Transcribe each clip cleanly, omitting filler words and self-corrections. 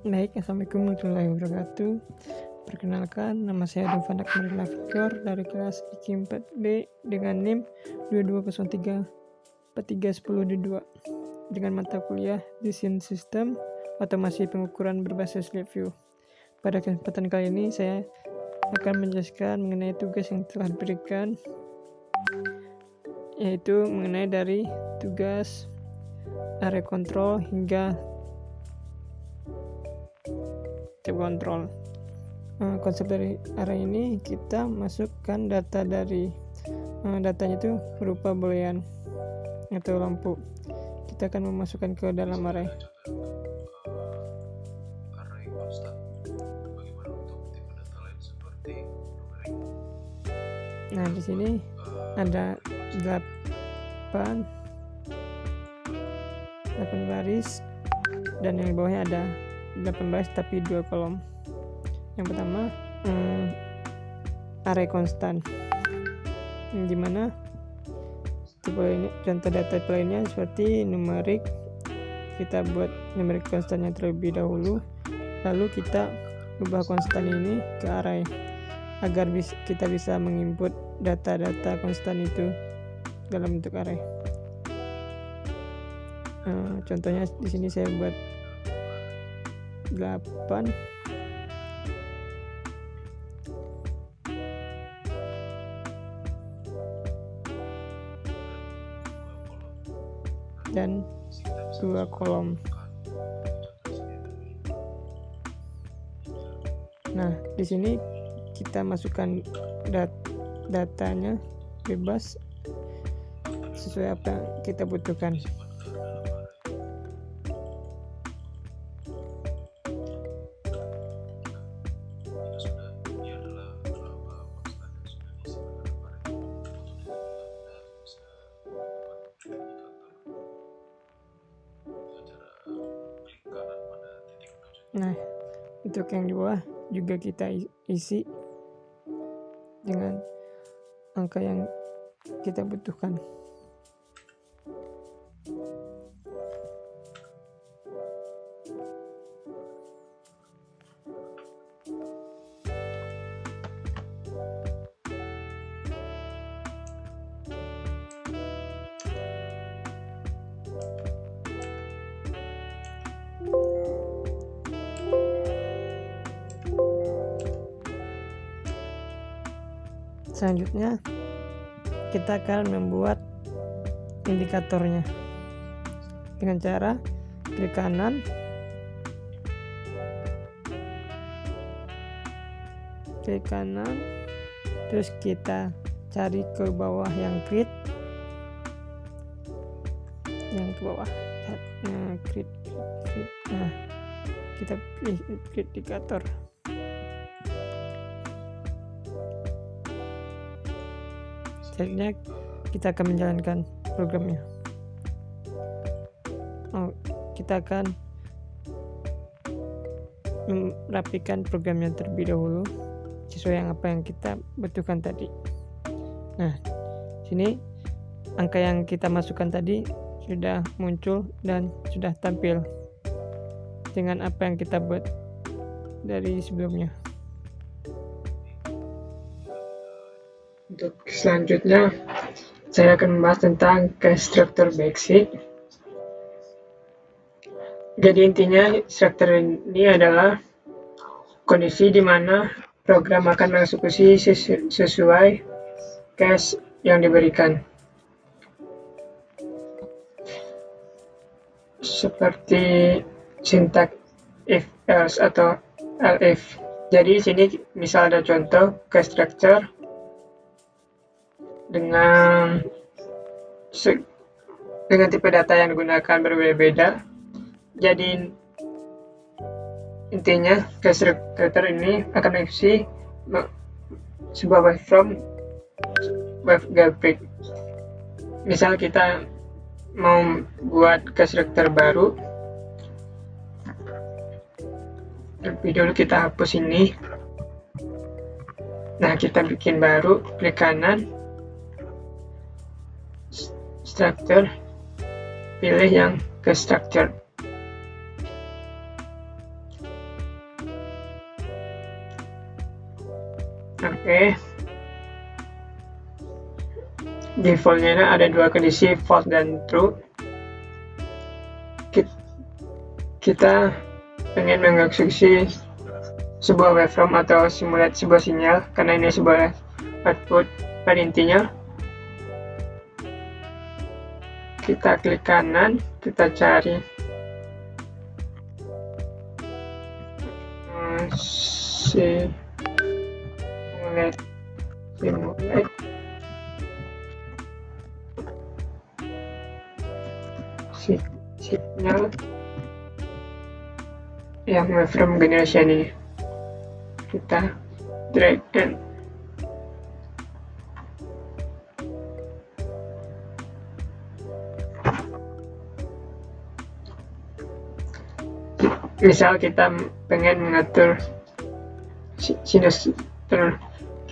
Baik, Assalamualaikum warahmatullahi wabarakatuh. Perkenalkan, nama saya Dovanak Marila Victor dari kelas IKI 4B dengan NIM 2203431022 dengan mata kuliah Desain Sistem Otomasi Pengukuran Berbasis LabVIEW. Pada kesempatan kali ini saya akan menjelaskan mengenai tugas yang telah diberikan, yaitu mengenai dari tugas array control hingga tab control. Konsep dari array ini kita masukkan data dari datanya itu berupa boolean atau lampu. Kita akan memasukkan ke dalam array. Array konstan. Bagaimana untuk tipe data lain seperti numerik? Nah, di sini ada 8 baris dan yang di bawahnya ada 8 baris tapi 2 kolom. Yang pertama array konstan, dimana tipe ini contoh data lainnya seperti numerik. Kita buat numerik konstannya terlebih dahulu, lalu kita ubah konstan ini ke array agar kita bisa menginput data-data konstan itu dalam bentuk array. Contohnya di sini saya buat 8 dan 2 kolom. Nah, di sini kita masukkan datanya bebas sesuai apa yang kita butuhkan. Nah, untuk yang di bawah juga kita isi dengan angka yang kita butuhkan. Selanjutnya kita akan membuat indikatornya dengan cara klik kanan, terus kita cari ke bawah yang create, yang ke bawah, create. Nah, kita pilih create indikator. Selanjutnya kita akan menjalankan programnya. Kita akan merapikan programnya terlebih dahulu sesuai apa yang kita butuhkan tadi. Nah, sini angka yang kita masukkan tadi sudah muncul dan sudah tampil dengan apa yang kita buat dari sebelumnya. Untuk selanjutnya saya akan membahas tentang struktur basic. Jadi intinya struktur ini adalah kondisi di mana program akan mengeksekusi sesuai case yang diberikan. Seperti sintak if else atau elif. Jadi sini misal ada contoh case structure dengan tipe data yang digunakan berbeda-beda. Jadi intinya case structure ini akan mengisi sebuah waveform grafik. Misal kita mau buat case structure baru, lebih dulu kita hapus ini. Nah, kita bikin baru, klik kanan, structure, pilih yang ke structure. Oke. Defaultnya ada dua kondisi, false dan true. Kita pengen mengeksekusi sebuah waveform atau simulasi sebuah sinyal karena ini sebuah output. Pada intinya kita klik kanan, kita cari simulate signal yang waveform generation ini. Kita drag and misal kita pengen mengatur sinus,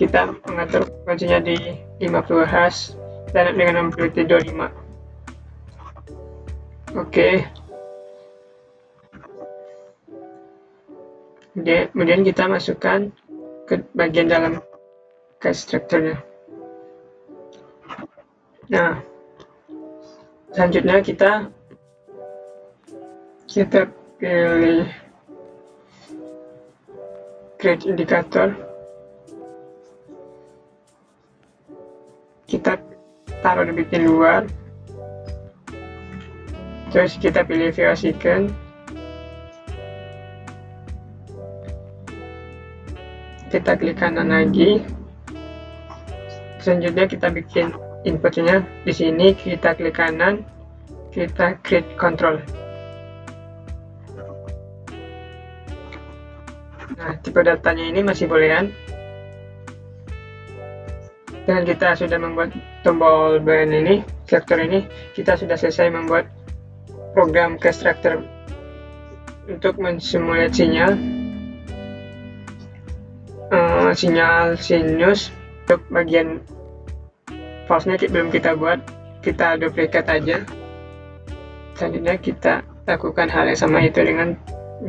kita mengatur frekuensinya di 50 Hz dan dengan amplitude 25. Oke. Kemudian kita masukkan ke bagian dalam case strukturnya. Nah, selanjutnya kita pilih create indicator. Kita taruh di bagian luar. Terus kita pilih VO-second. Kita klik kanan lagi. Selanjutnya kita bikin inputnya. Di sini kita klik kanan, kita create control. Nah, tipe datanya ini masih boolean. Dengan kita sudah membuat tombol boolean ini, struktur ini, kita sudah selesai membuat program case struktur untuk mensimulasi sinyal sinus. Untuk bagian false-nya belum kita buat, kita duplikat aja. Selanjutnya kita lakukan hal yang sama, itu dengan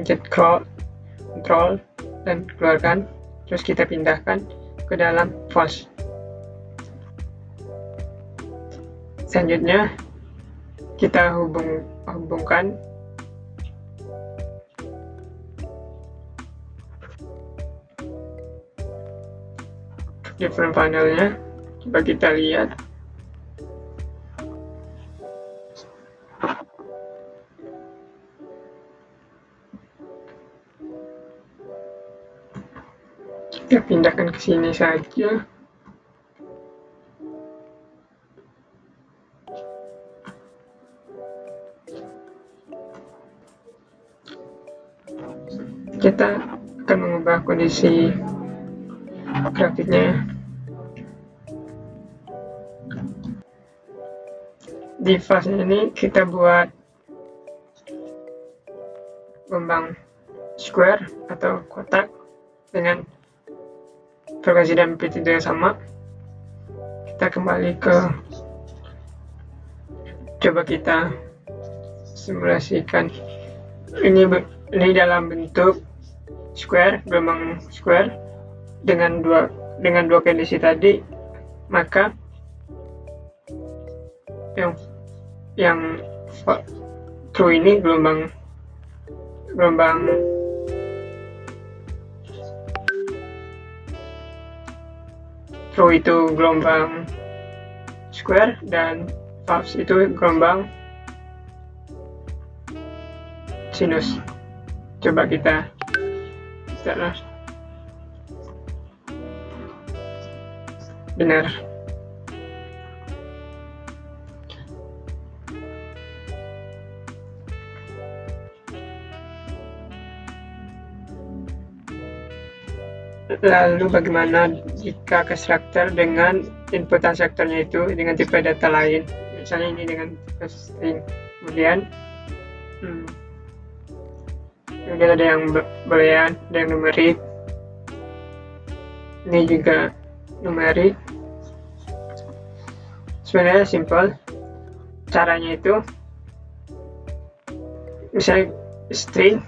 get control dan keluarkan, terus kita pindahkan ke dalam false. Selanjutnya kita hubungkan different panelnya. Coba kita lihat. Kita pindahkan ke sini saja. Kita akan mengubah kondisi grafiknya. Di fase ini kita buat gelombang square atau kotak dengan frekuensi dan amplitude yang sama. Kita kembali ke, coba kita simulasikan ini dalam bentuk square, gelombang square dengan dua kondisi tadi, maka yang true ini gelombang true itu gelombang square dan false itu gelombang sinus. Coba kita benar. Lalu bagaimana jika ke struktur dengan inputan strukturnya itu dengan tipe data lain, misalnya ini dengan tipe string. Kemudian ada yang boolean, ada yang numerik, ini juga numerik. Sebenarnya simple. Caranya itu misalnya string,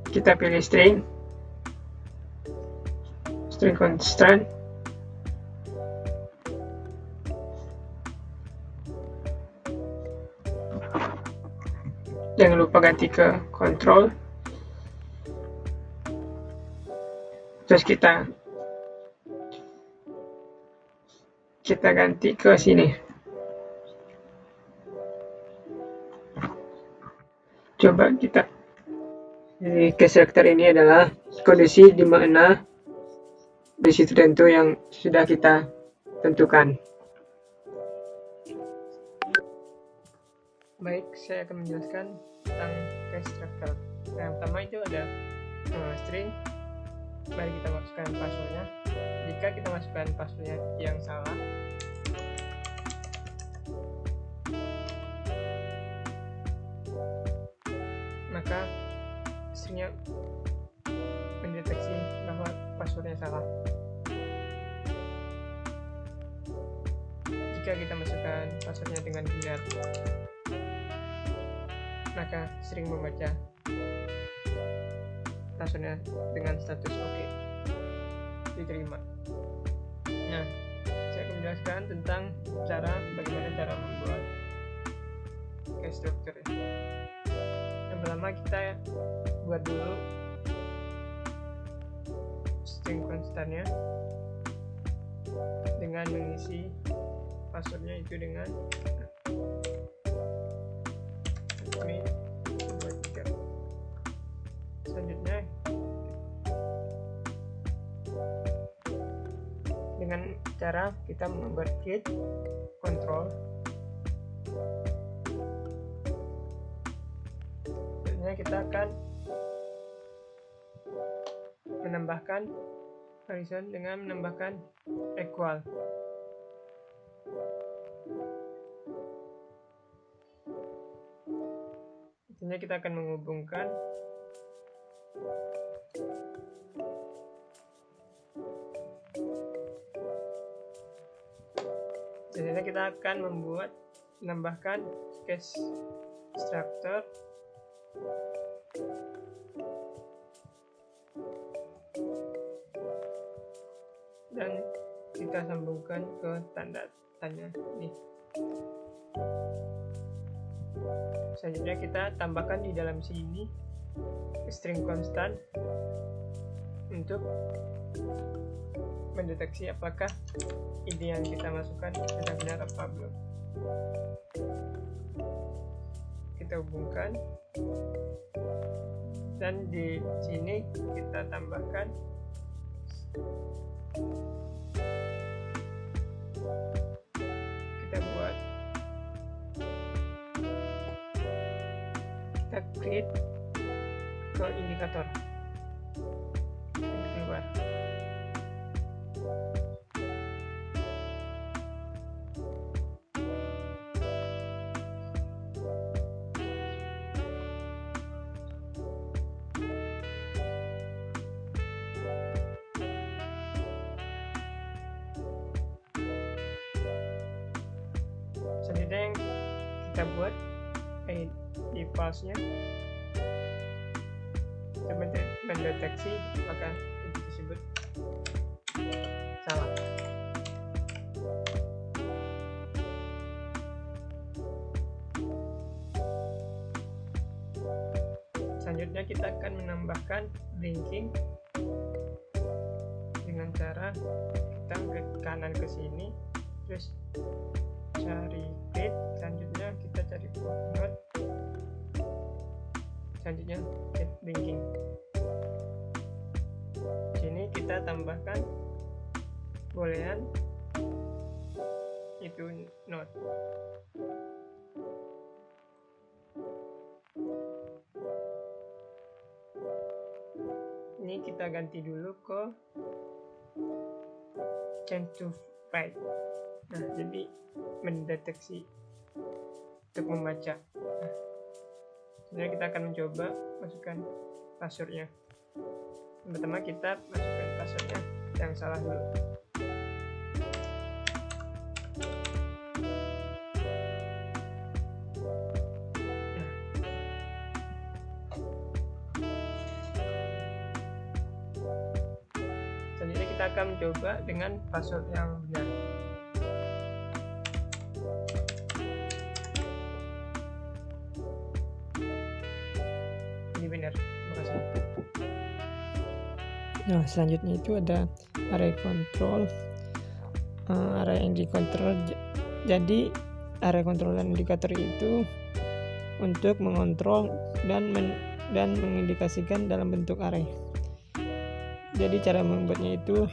kita pilih string string constant. Jangan lupa ganti ke control. Terus kita ganti ke sini. Coba kita di case selector ini adalah kondisi di mana kondisi tertentu yang sudah kita tentukan. Baik, saya akan menjelaskan tentang case structure. Yang pertama itu ada string. Mari kita masukkan passwordnya. Jika kita masukkan passwordnya yang salah, maka stringnya mendeteksi bahwa passwordnya salah. Jika kita masukkan passwordnya dengan benar, maka string membaca passwordnya dengan status oke, diterima. Nah, saya akan menjelaskan tentang bagaimana cara membuat case structure. Yang pertama kita buat dulu string constantnya dengan mengisi passwordnya itu dengan main 2 3. Selanjutnya dengan cara kita membuat get control. Selanjutnya kita akan menambahkan horizon dengan menambahkan equal. Selanjutnya kita akan menghubungkan selanjutnya kita akan menambahkan case structure dan kita sambungkan ke tanda tanya ini. Selanjutnya kita tambahkan di dalam sini string constant untuk mendeteksi apakah ini yang kita masukkan sudah benar apa belum. Kita hubungkan dan di sini kita tambahkan kita create ke indikator yang keluar. Selanjutnya yang kita buat di false-nya mendeteksi maka itu disebut salah. Selanjutnya kita akan menambahkan linking dengan cara kita ke kanan ke sini, terus cari grid, selanjutnya kita cari footnote, selanjutnya get linking. Sini kita tambahkan boolean itu not. Ini kita ganti dulu ke change to byte. Nah, jadi mendeteksi untuk membaca. Nah, sebenarnya kita akan mencoba masukkan passwordnya. Yang pertama kita masukkan passwordnya yang salah dulu. Selanjutnya kita kita akan mencoba dengan password yang benar. Ini benar, terima kasih. Nah, selanjutnya itu ada array control, array indikator. Jadi array control dan indikator itu untuk mengontrol dan mengindikasikan dalam bentuk array. Jadi cara membuatnya itu,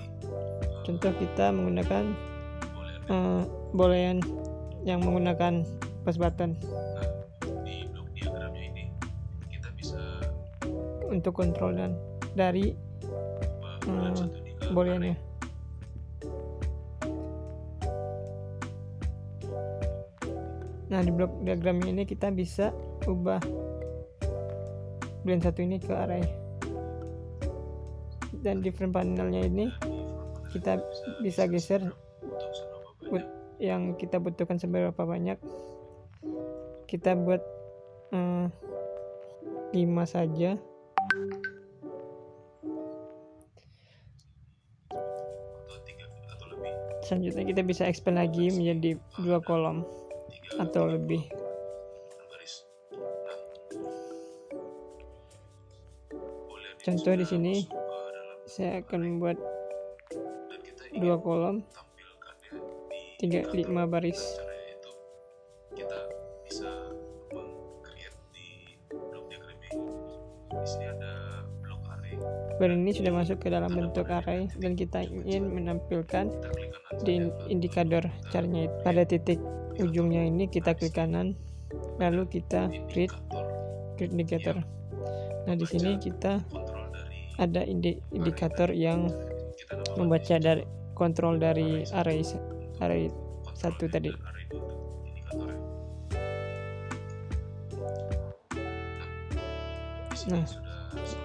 contoh kita menggunakan boolean yang menggunakan plus button. Di blok diagramnya ini kita bisa untuk kontrol dan dari booleannya. Nah, di blok diagramnya ini kita bisa ubah boolean 1 ini ke array. Dan di front panelnya ini kita bisa geser yang kita butuhkan seberapa banyak. Kita buat 5 saja. Selanjutnya kita bisa expand lagi menjadi 2 kolom atau lebih. Contoh di sini saya akan membuat 2 kolom 5 baris. Kita bisa meng-create di blok diagram ini. Di sini ada blok array. Dan ini sudah masuk ke dalam bentuk array dan kita ingin menampilkan di indikator. Caranya itu pada titik ujungnya ini kita klik kanan, lalu kita create indikator. Nah, di sini kita ada indikator yang membaca dari kontrol dari array 1 tadi. Nah,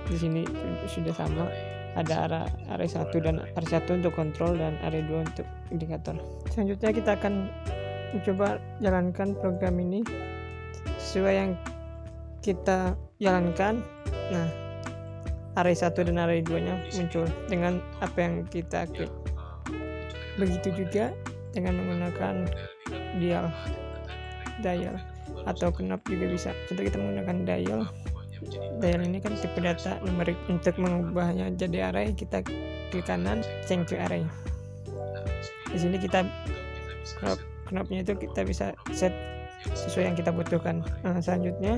di sini sudah sama, ada array 1 dan array 1 untuk kontrol dan array 2 untuk indikator. Selanjutnya kita akan mencoba jalankan program ini sesuai yang kita jalankan. Nah, array 1 dan array 2 nya muncul dengan apa yang kita klik. Begitu juga dengan menggunakan dial atau knob juga bisa. Contoh kita menggunakan dial ini kan tipe data numerik. Untuk mengubahnya jadi array, kita klik kanan, change to array. Di sini kita knobnya itu kita bisa set sesuai yang kita butuhkan. Nah, selanjutnya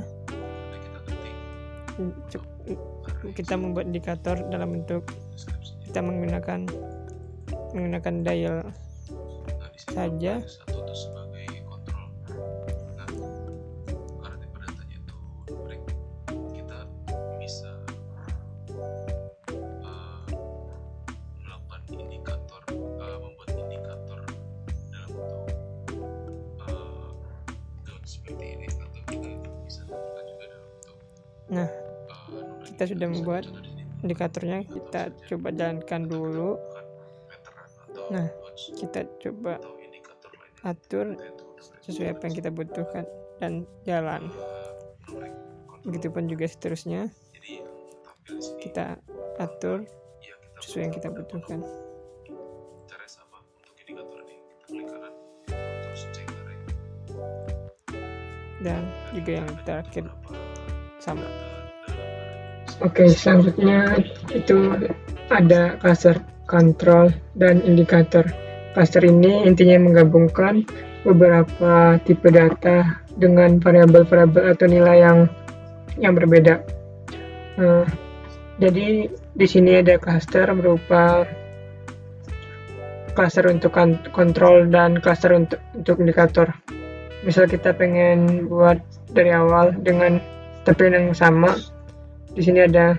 kita membuat indikator dalam bentuk kita menggunakan dial saja. Nah, kita sudah membuat indikatornya, kita coba jalankan dulu. Nah, kita coba atur sesuai apa yang kita butuhkan dan jalan. Begitupun juga seterusnya, kita atur sesuai yang kita butuhkan. Dan juga yang terakhir sama. Oke, selanjutnya itu ada cluster control dan indikator. Cluster ini intinya menggabungkan beberapa tipe data dengan variabel-variabel atau nilai yang berbeda. Jadi di sini ada cluster berupa cluster untuk kontrol dan cluster untuk indikator. Misal kita pengen buat dari awal dengan tampilan yang sama, di sini ada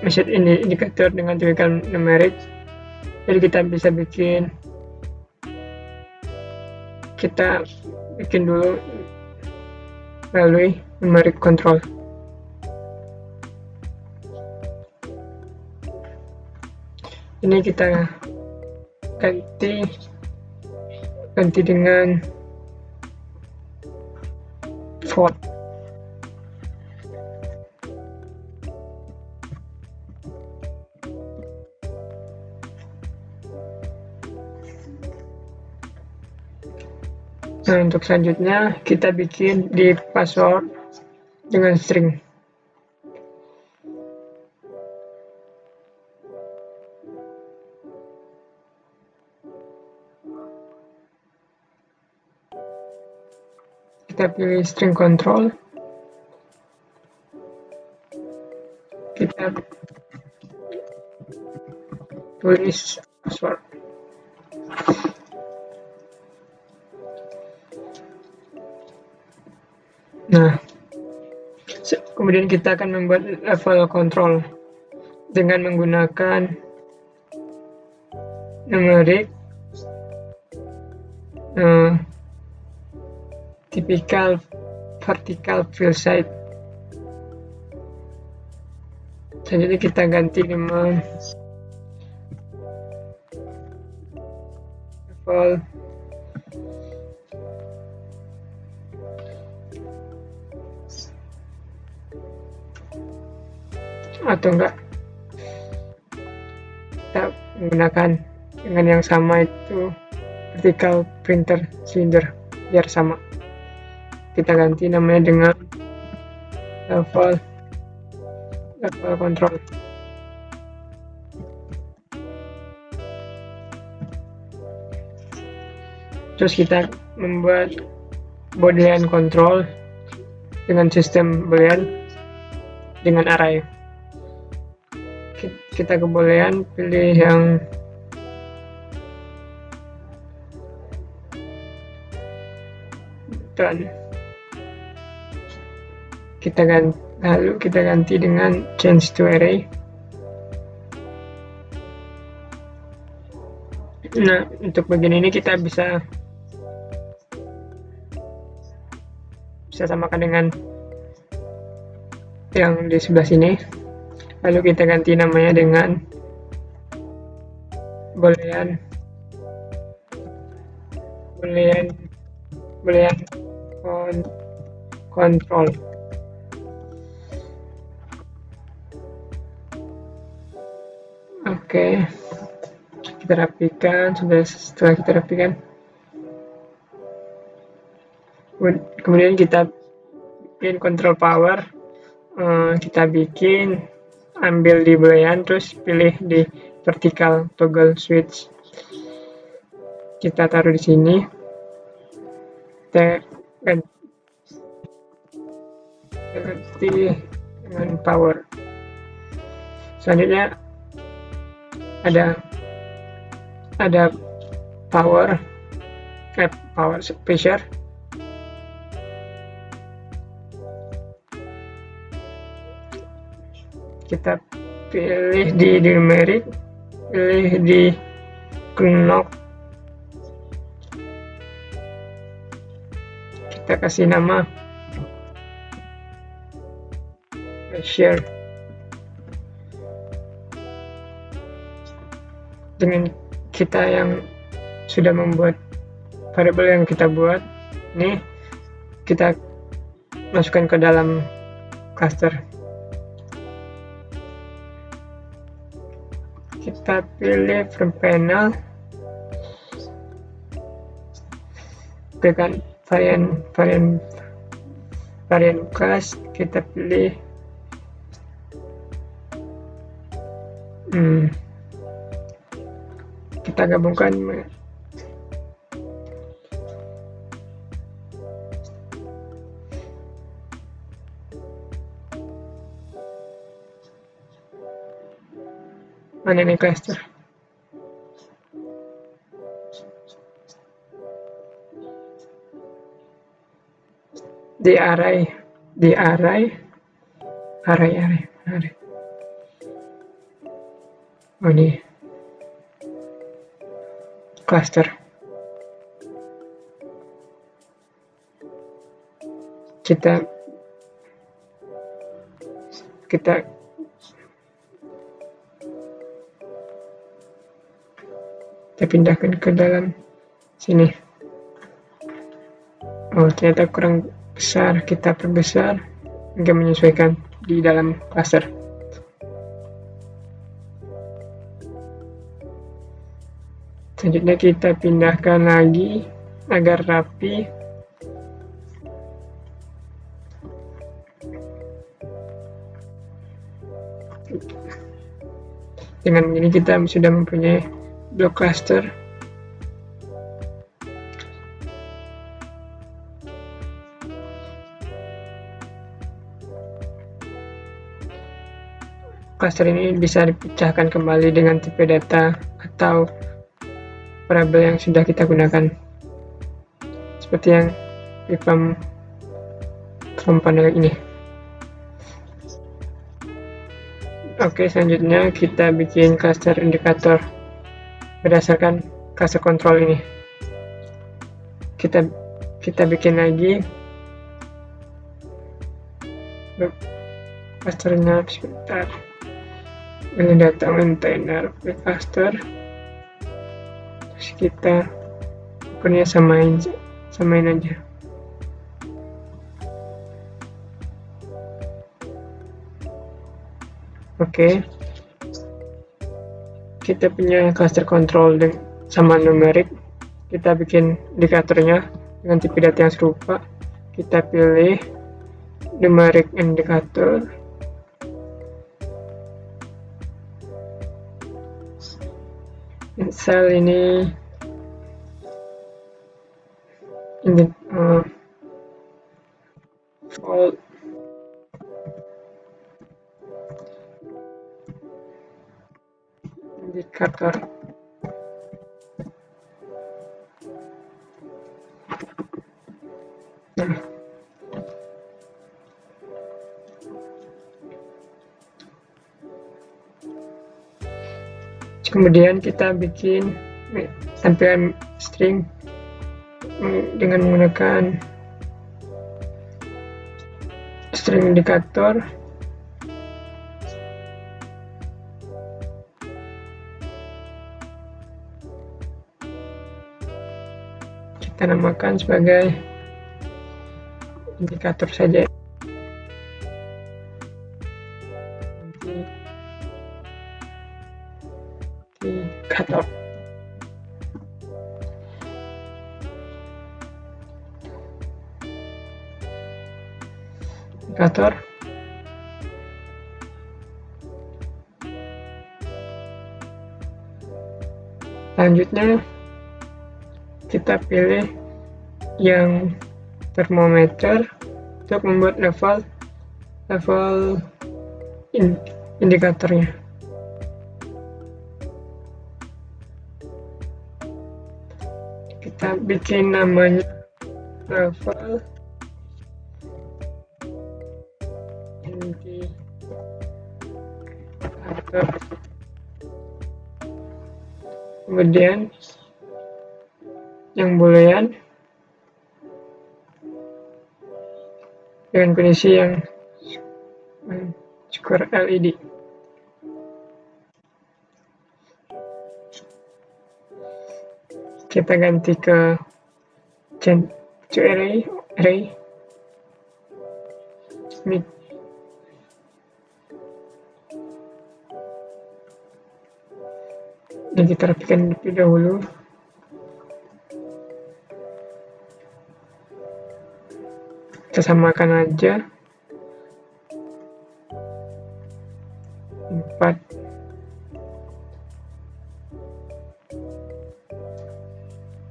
message indikator dengan tipikal numerik. Jadi kita bikin dulu melalui numeric control. Ini kita ganti dengan float. Nah, untuk selanjutnya kita bikin di password dengan string. Kita pilih string control. Kita tulis password. Nah, kemudian kita akan membuat level control dengan menggunakan numerik typical vertical fill size. Selanjutnya kita ganti dengan level atau enggak kita menggunakan dengan yang sama, itu vertical printer cylinder, biar sama. Kita ganti namanya dengan level control. Terus kita membuat boolean control dengan sistem boolean dengan array. Kita ke boolean pilih yang done. Lalu kita ganti dengan change to array. Nah, untuk bagian ini kita bisa samakan dengan yang di sebelah sini. Lalu kita ganti namanya dengan boolean control. Oke, kita rapikan. Setelah kita rapikan, kemudian kita bikin control power. Kita ambil di boolean, terus pilih di vertical toggle switch. Kita taruh di sini. Kita ganti dengan power. Selanjutnya ada power pressure. Kita pilih di numerik, pilih di knob, kita kasih nama pressure. Dengan kita yang sudah membuat variabel yang kita buat ini, kita masukkan ke dalam cluster. Kita pilih from panel, dengan varian class. Kita pilih kita gabungkan mana nih cluster. Di array. Oh, ini cluster. Kita pindahkan ke dalam sini. Oh, ternyata kurang besar. Kita perbesar hingga menyesuaikan di dalam cluster. Selanjutnya kita pindahkan lagi agar rapi. Dengan begini kita sudah mempunyai blok cluster. Cluster ini bisa dipecahkan kembali dengan tipe data atau variabel yang sudah kita gunakan, seperti yang di panel ini. Oke, selanjutnya kita bikin cluster indikator berdasarkan cluster control ini. Kita bikin lagi clusternya sebentar. Ini data maintainer cluster. Terus kita pokoknya samain aja. Oke, kita punya cluster control sama numerik. Kita bikin indikatornya dengan tipe data yang serupa. Kita pilih numerik indikator. Misal ini default indikator. Kemudian kita bikin tampilan string dengan menggunakan string indikator. Kita namakan sebagai indikator saja. Indikator. Selanjutnya kita pilih yang termometer untuk membuat level indikatornya. Kita bikin namanya level indikator. Kemudian yang boolean dengan kondisi yang square LED. Kita ganti ke change to array. Dan kita rapikan terlebih dahulu. Kita samakan aja 4.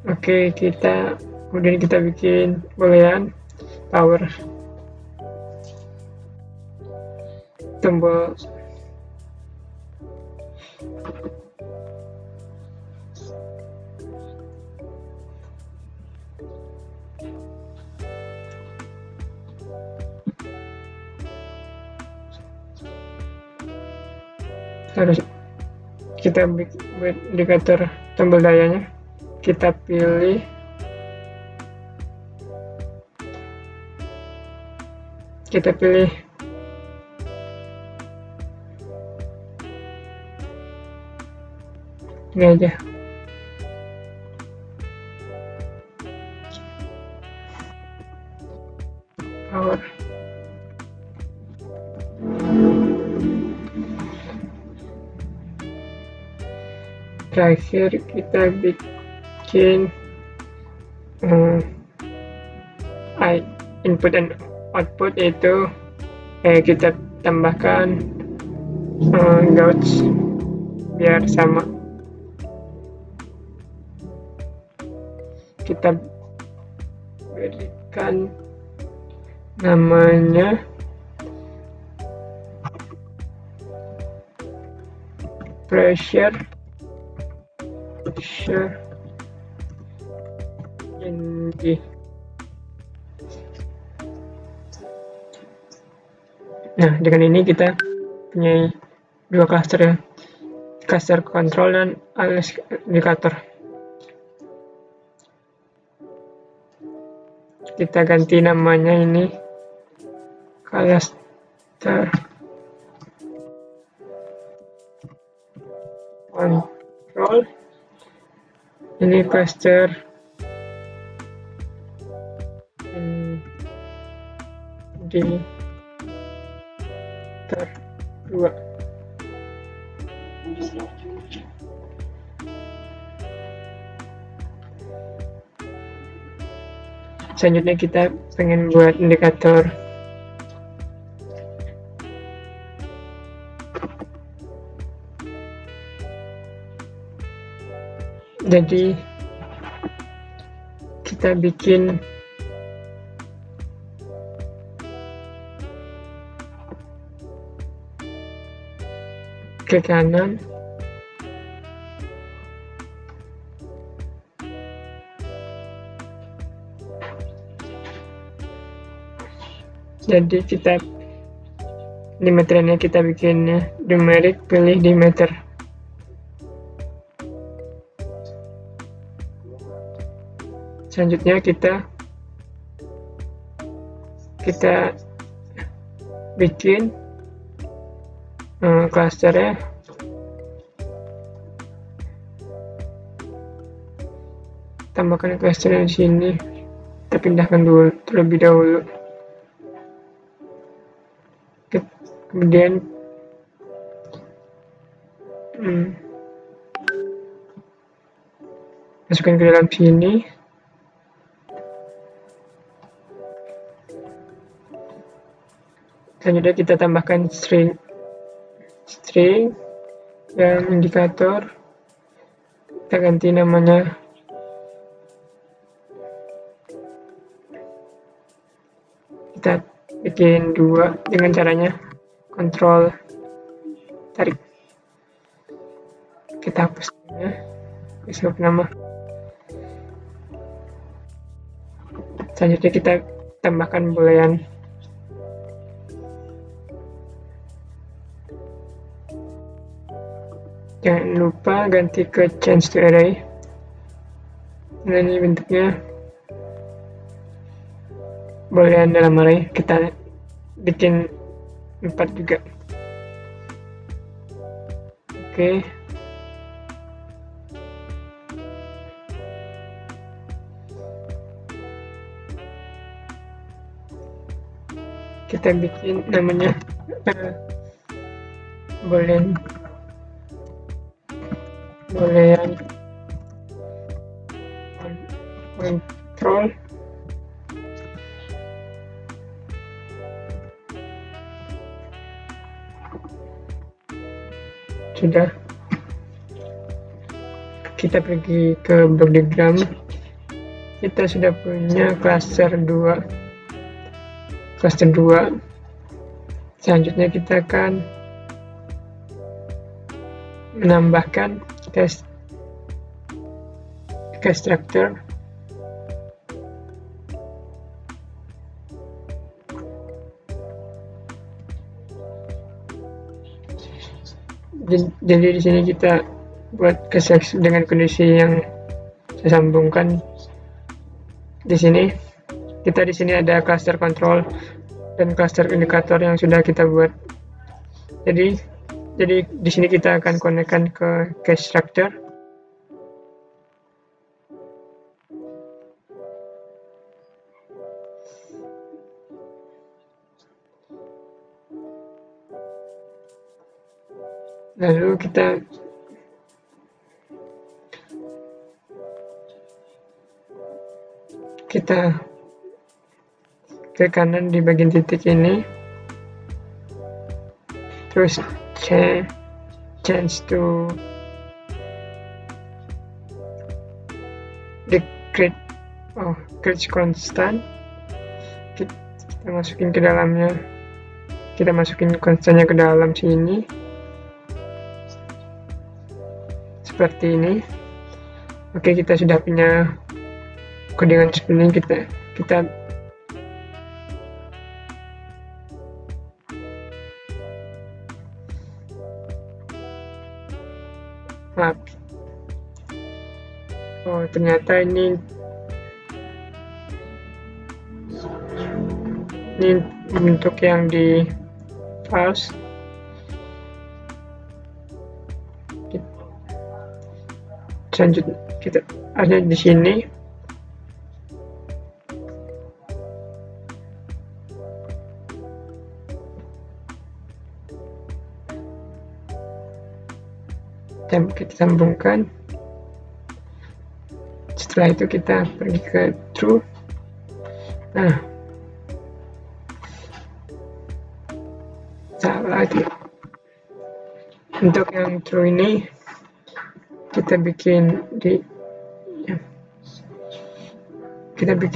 Oke, kemudian kita bikin boolean power, tombol harus kita buat indikator tombol dayanya. Kita pilih ini aja. Power. Terakhir kita bikin input dan output, yaitu kita tambahkan gauge biar sama. Kita berikan namanya pressure ini. Nah, dengan ini kita punya dua cluster ya, cluster control dan alias indikator. Kita ganti namanya ini cluster control, ini cluster indikator 2. Selanjutnya kita pengen buat indikator jadi kita bikin ke kanan, jadi kita di meterannya kita bikinnya numerik, pilih di meter. Selanjutnya kita bikin clusternya tambahkan clusternya di sini. Kita pindahkan dulu terlebih dahulu. Kemudian masukkan ke dalam sini. Selanjutnya kita tambahkan string yang indikator. Kita ganti namanya kita bikin 2 dengan caranya kontrol tarik. Kita hapusnya, kasih nama. Selanjutnya kita tambahkan boolean. Jangan lupa ganti ke change to array. Nah, ini bentuknya boolean dalam array. Kita bikin 4 juga. Oke. Kita bikin namanya boolean control. Sudah. Kita pergi ke blok diagram. Kita sudah punya cluster 2. Selanjutnya kita akan menambahkan case structure. Jadi di sini kita buat case dengan kondisi yang saya sambungkan. Di sini ada cluster control dan cluster indikator yang sudah kita buat. Jadi di sini kita akan konekkan ke case structure. Lalu kita ke kanan di bagian titik ini, terus change to the create constant. Kita masukin ke dalamnya, kita masukin konstannya ke dalam sini seperti ini. Oke, kita sudah punya codingan seperti ini. Kita maaf. Oh, ternyata ini bentuk yang di false. Selanjutnya kita ada di sini. Kita sambungkan. Setelah itu kita pergi ke true. Nah, salah lagi. Untuk yang true ini kita bikin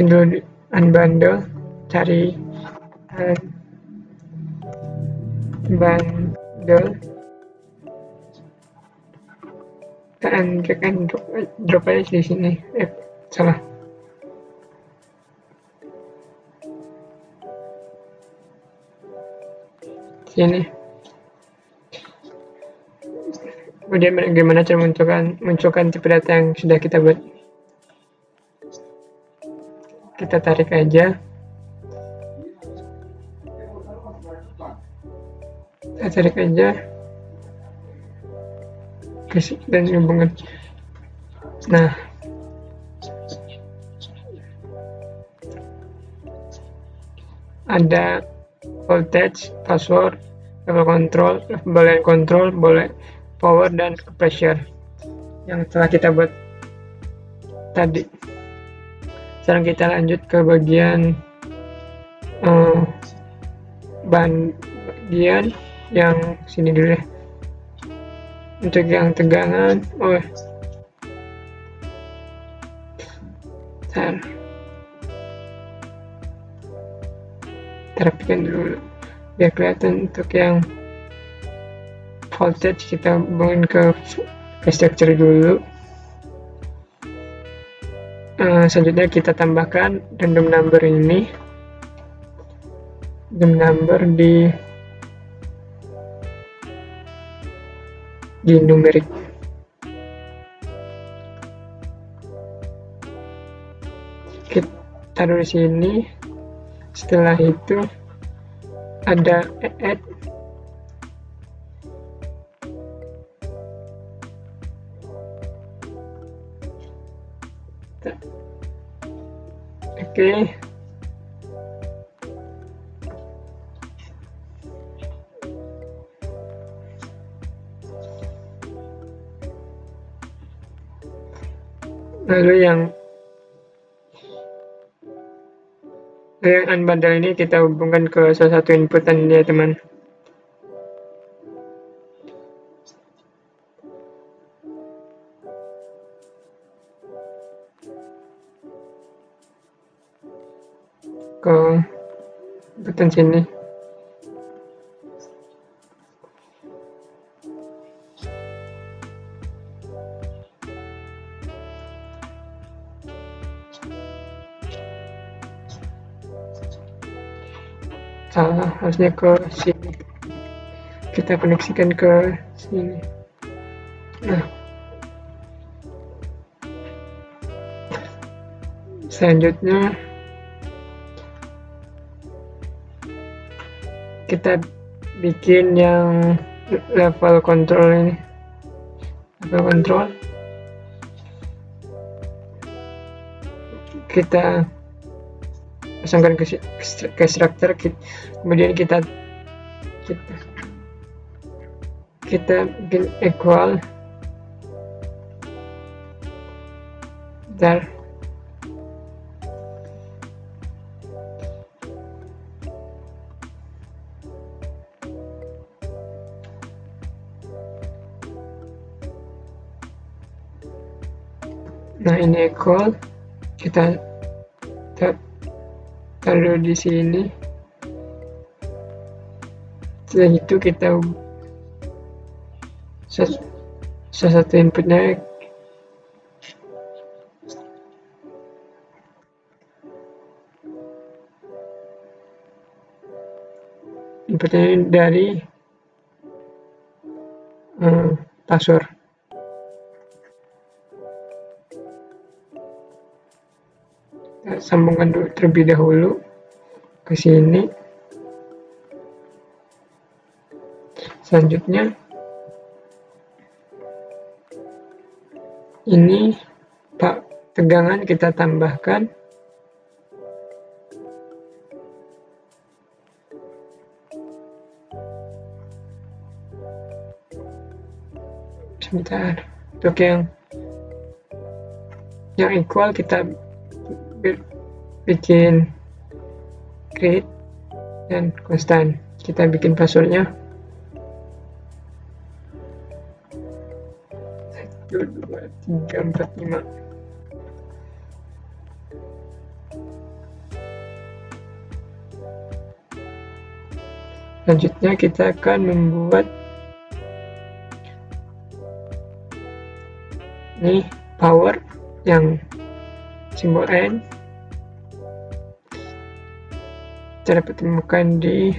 dulu di unbundle, cari unbundle, dan drag and drop aja di sini. Salah. Sini. Kemudian bagaimana cara munculkan tipe data yang sudah kita buat? Kita tarik aja. Dan hubungan. Nah, ada voltage, password, level control, boolean control, power, dan pressure yang telah kita buat tadi. Sekarang kita lanjut ke bagian yang sini dulu ya. Untuk yang tegangan, rapikan dulu biar kelihatan. Untuk yang voltage kita hubungin ke structure dulu. Selanjutnya kita tambahkan random number ini, di numerik. Kita taruh di sini. Setelah itu ada add. Oke. Lalu yang unbundle ini kita hubungkan ke salah satu inputan ya teman. Ke inputan sini. Salah, harusnya ke sini. Kita koneksikan ke sini. Nah, selanjutnya kita bikin yang level control ini. Level control kita pasangkan ke structure, kemudian kita bikin equal dar. Nah, ini equal, kita taruh di sini. Setelah itu kita salah satu inputnya dari password. Kita sambungkan dulu terlebih dahulu ke sini. Selanjutnya ini tegangan kita tambahkan. Sebentar, untuk yang equal kita bikin create dan constant. Kita bikin passwordnya 1 2 3 4 5. Selanjutnya kita akan membuat ini power yang simbol N. Kita dapat temukan di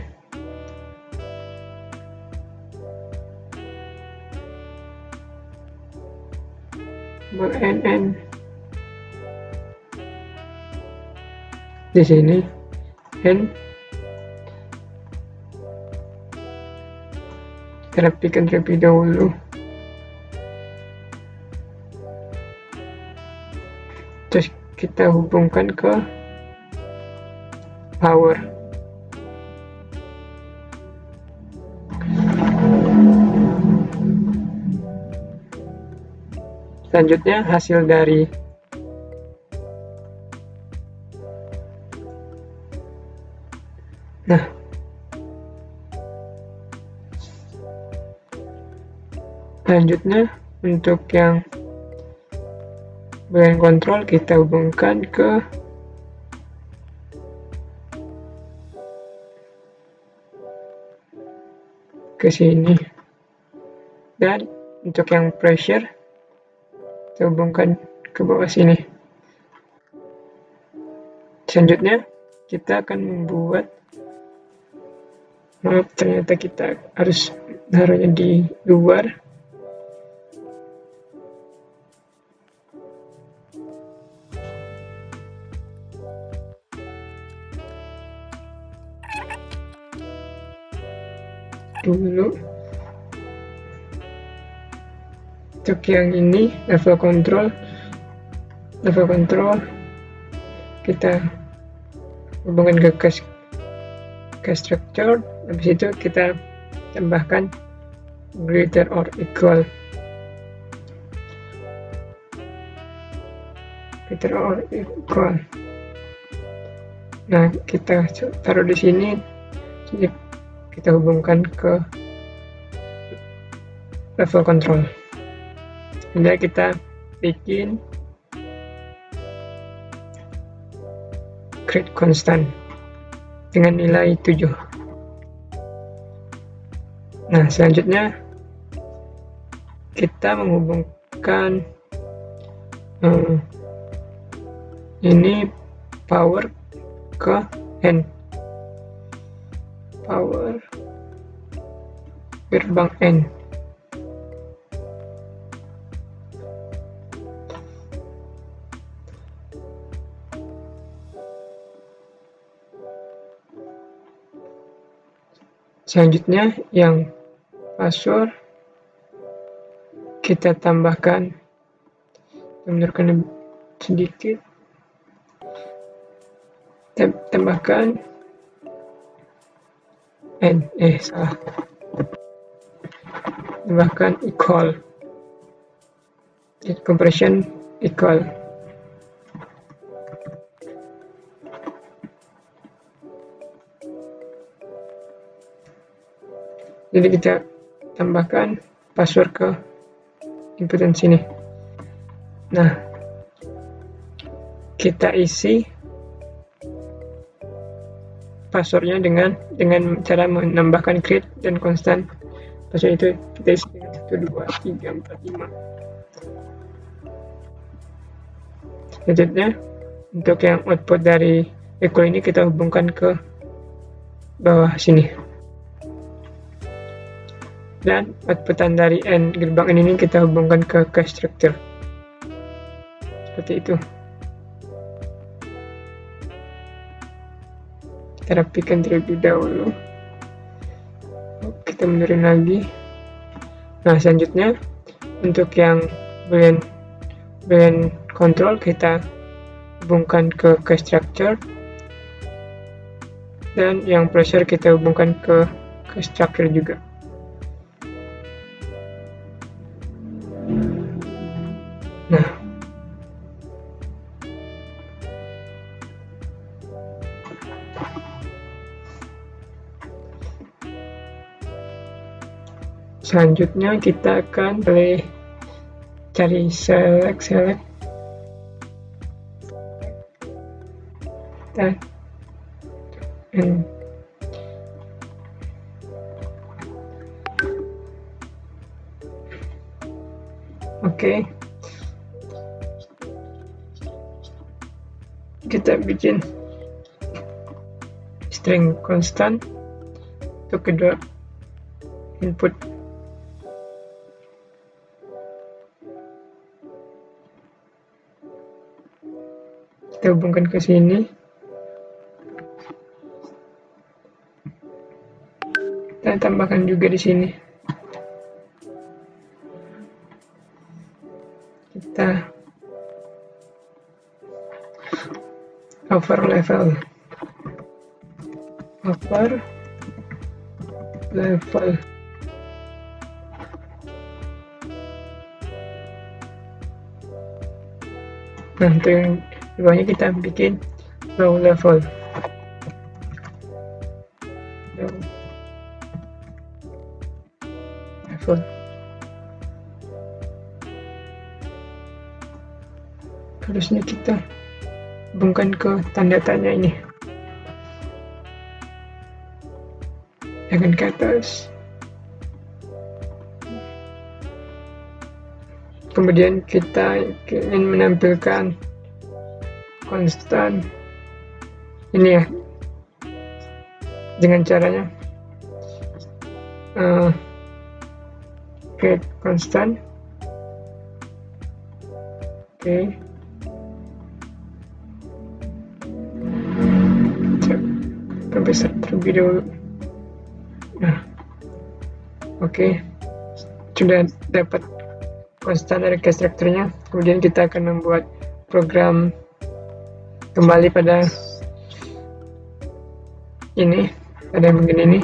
simbol NN di sini. N kita rapikan terlebih dahulu. Terus kita hubungkan ke power. Selanjutnya hasil dari selanjutnya untuk yang bagian kontrol kita hubungkan ke sini, dan untuk yang pressure kita hubungkan ke bawah sini. Selanjutnya kita akan membuat, maaf ternyata kita harus taruhnya di luar. Dulu untuk yang ini level control kita hubungkan ke structure. Habis itu kita tambahkan greater or equal, nah kita taruh di sini. Jadi kita hubungkan ke level control. Kemudian kita bikin create constant dengan nilai 7. Nah, selanjutnya kita menghubungkan ini power ke N, power gerbang N. Selanjutnya yang password kita tambahkan, menurunkan sedikit, tambahkan N, salah, tambahkan equal, compression equal. Jadi kita tambahkan password ke inputan sini. Nah, kita isi passwordnya dengan cara menambahkan create dan constant. Password itu kita isi dengan 1, 2, 3, 4, 5. Selanjutnya untuk yang output dari equal ini kita hubungkan ke bawah sini, dan outputan dari AND gerbang ini kita hubungkan ke cache structure seperti itu. Kita rapikan terlebih dahulu, kita mundurin lagi. Nah, selanjutnya untuk yang boolean control kita hubungkan ke cache structure, dan yang pressure kita hubungkan ke cache structure juga. Nah, selanjutnya kita akan cari select dan oke. Kita bikin string constant untuk kedua input. Kita hubungkan ke sini. Kita tambahkan juga di sini. Kita over level. Nah, untuk yang di bawahnya kita bikin low level. Harusnya kita hubungkan ke tanda tanya ini, jangan ke atas. Kemudian kita ingin menampilkan konstan ini ya, dengan caranya create konstan. Oke. Besar terlebih dahulu. Nah, oke. Sudah dapat konstan dari cache structure-nya. Kemudian kita akan membuat program kembali pada ini, pada yang begini ini.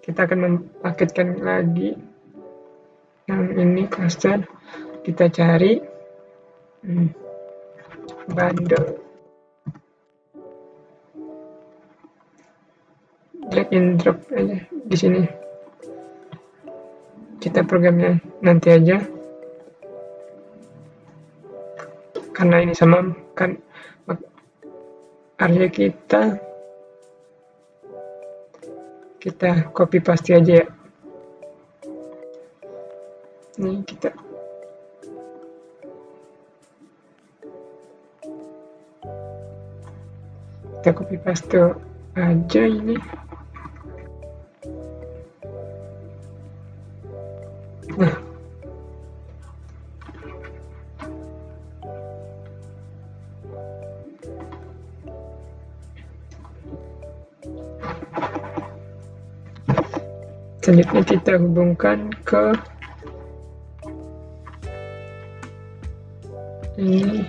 Kita akan mempaketkan lagi yang ini cluster. Kita cari bundle, drag and drop aja di sini. Kita programnya nanti aja, karena ini sama kan area kita copy paste aja ya. Ini kita copy paste aja ini. Nah, selanjutnya kita hubungkan ke ini,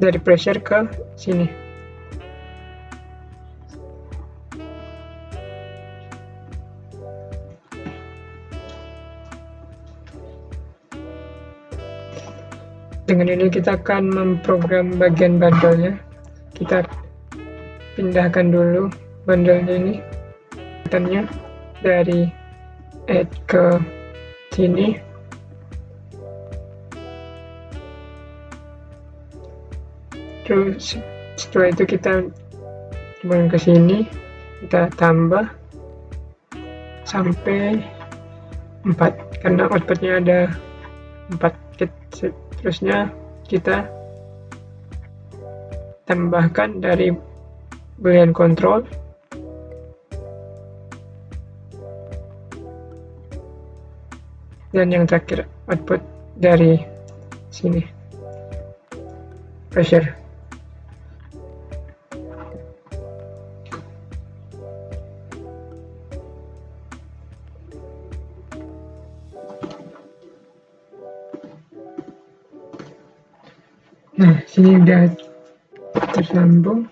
dari pressure ke sini. Dengan ini kita akan memprogram bagian bundle-nya. Kita pindahkan dulu bundle-nya ini, buttonnya dari add ke sini, Terus setelah itu kita kembali ke sini, kita tambah sampai 4 karena outputnya ada 4. Seterusnya kita tambahkan dari boolean control dan yang terakhir output dari sini pressure. Nah, sini udah tersambung.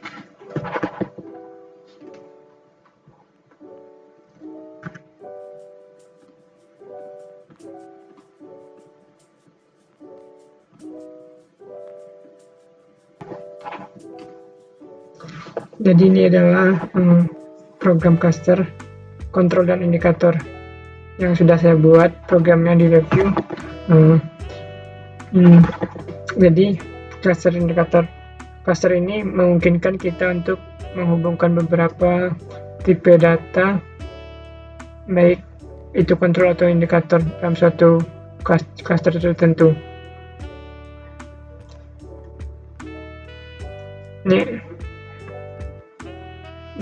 Jadi ini adalah program cluster kontrol dan indikator yang sudah saya buat, programnya di review. Jadi cluster ini memungkinkan kita untuk menghubungkan beberapa tipe data, baik itu kontrol atau indikator dalam suatu cluster tertentu.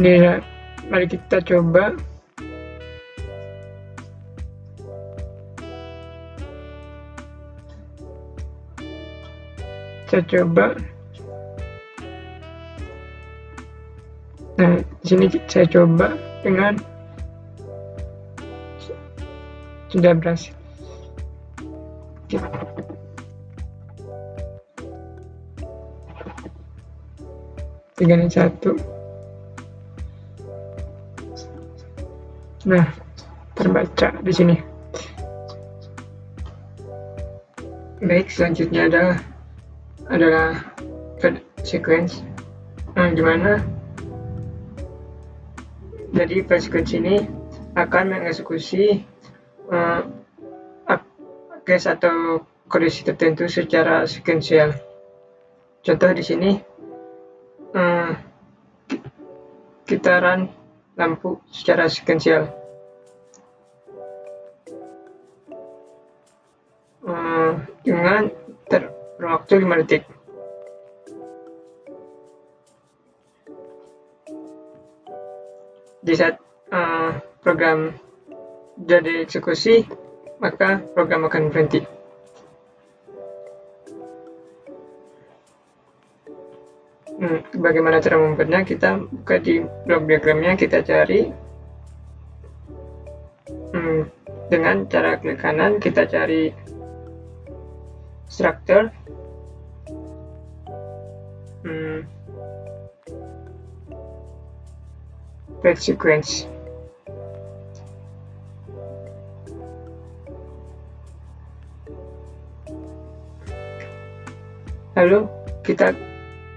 Ini mari kita coba. Nah, di sini saya coba dengan sudah berhasil. Tiga dan 1. Nah, terbaca di sini. Baik, selanjutnya adalah sequence. Nah, gimana? Jadi sequence ini akan mengeksekusi case atau kondisi tertentu secara sequential. Contoh di sini kita run lampu secara sequential. Dengan waktu 5 detik. Di saat program sudah dieksekusi, maka program akan berhenti. Bagaimana cara membuatnya? Kita buka di blok diagramnya, kita cari dengan cara klik kanan, kita cari structure, page sequence. Lalu kita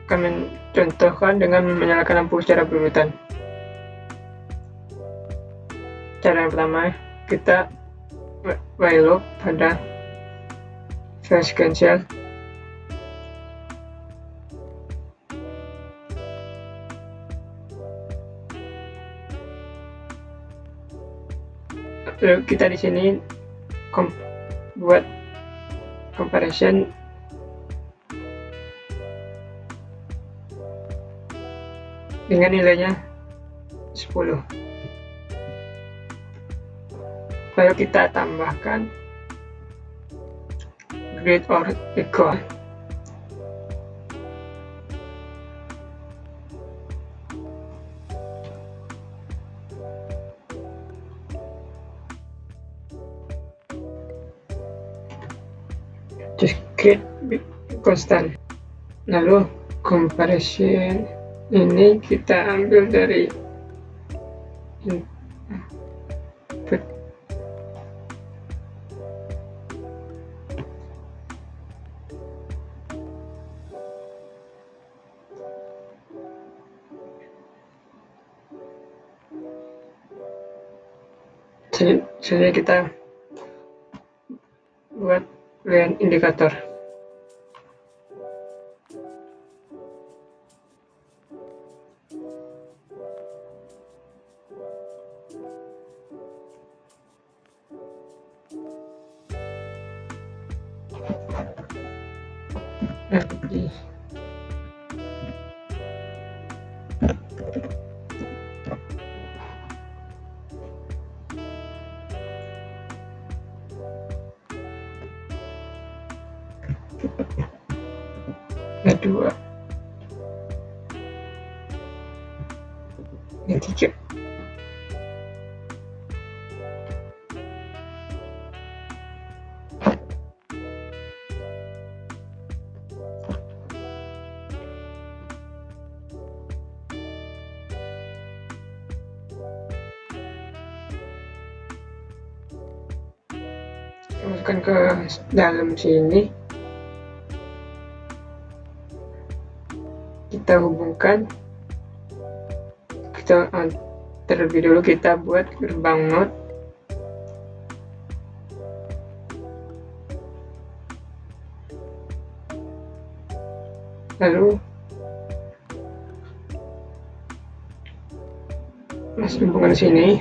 akan mencontohkan dengan menyalakan lampu secara berurutan. Cara yang pertama, kita while loop pada file sequential. Lalu kita di sini buat comparison dengan nilainya 10. Lalu kita tambahkan greater or equal. Just create constant. Lalu comparison ini kita ambil dari input. Selanjutnya kita buat boolean indikator. 2, ini 3. Masukkan ke dalam sini, kita hubungkan. Kita terlebih dulu kita buat gerbang not. Lalu masuk hubungan sini.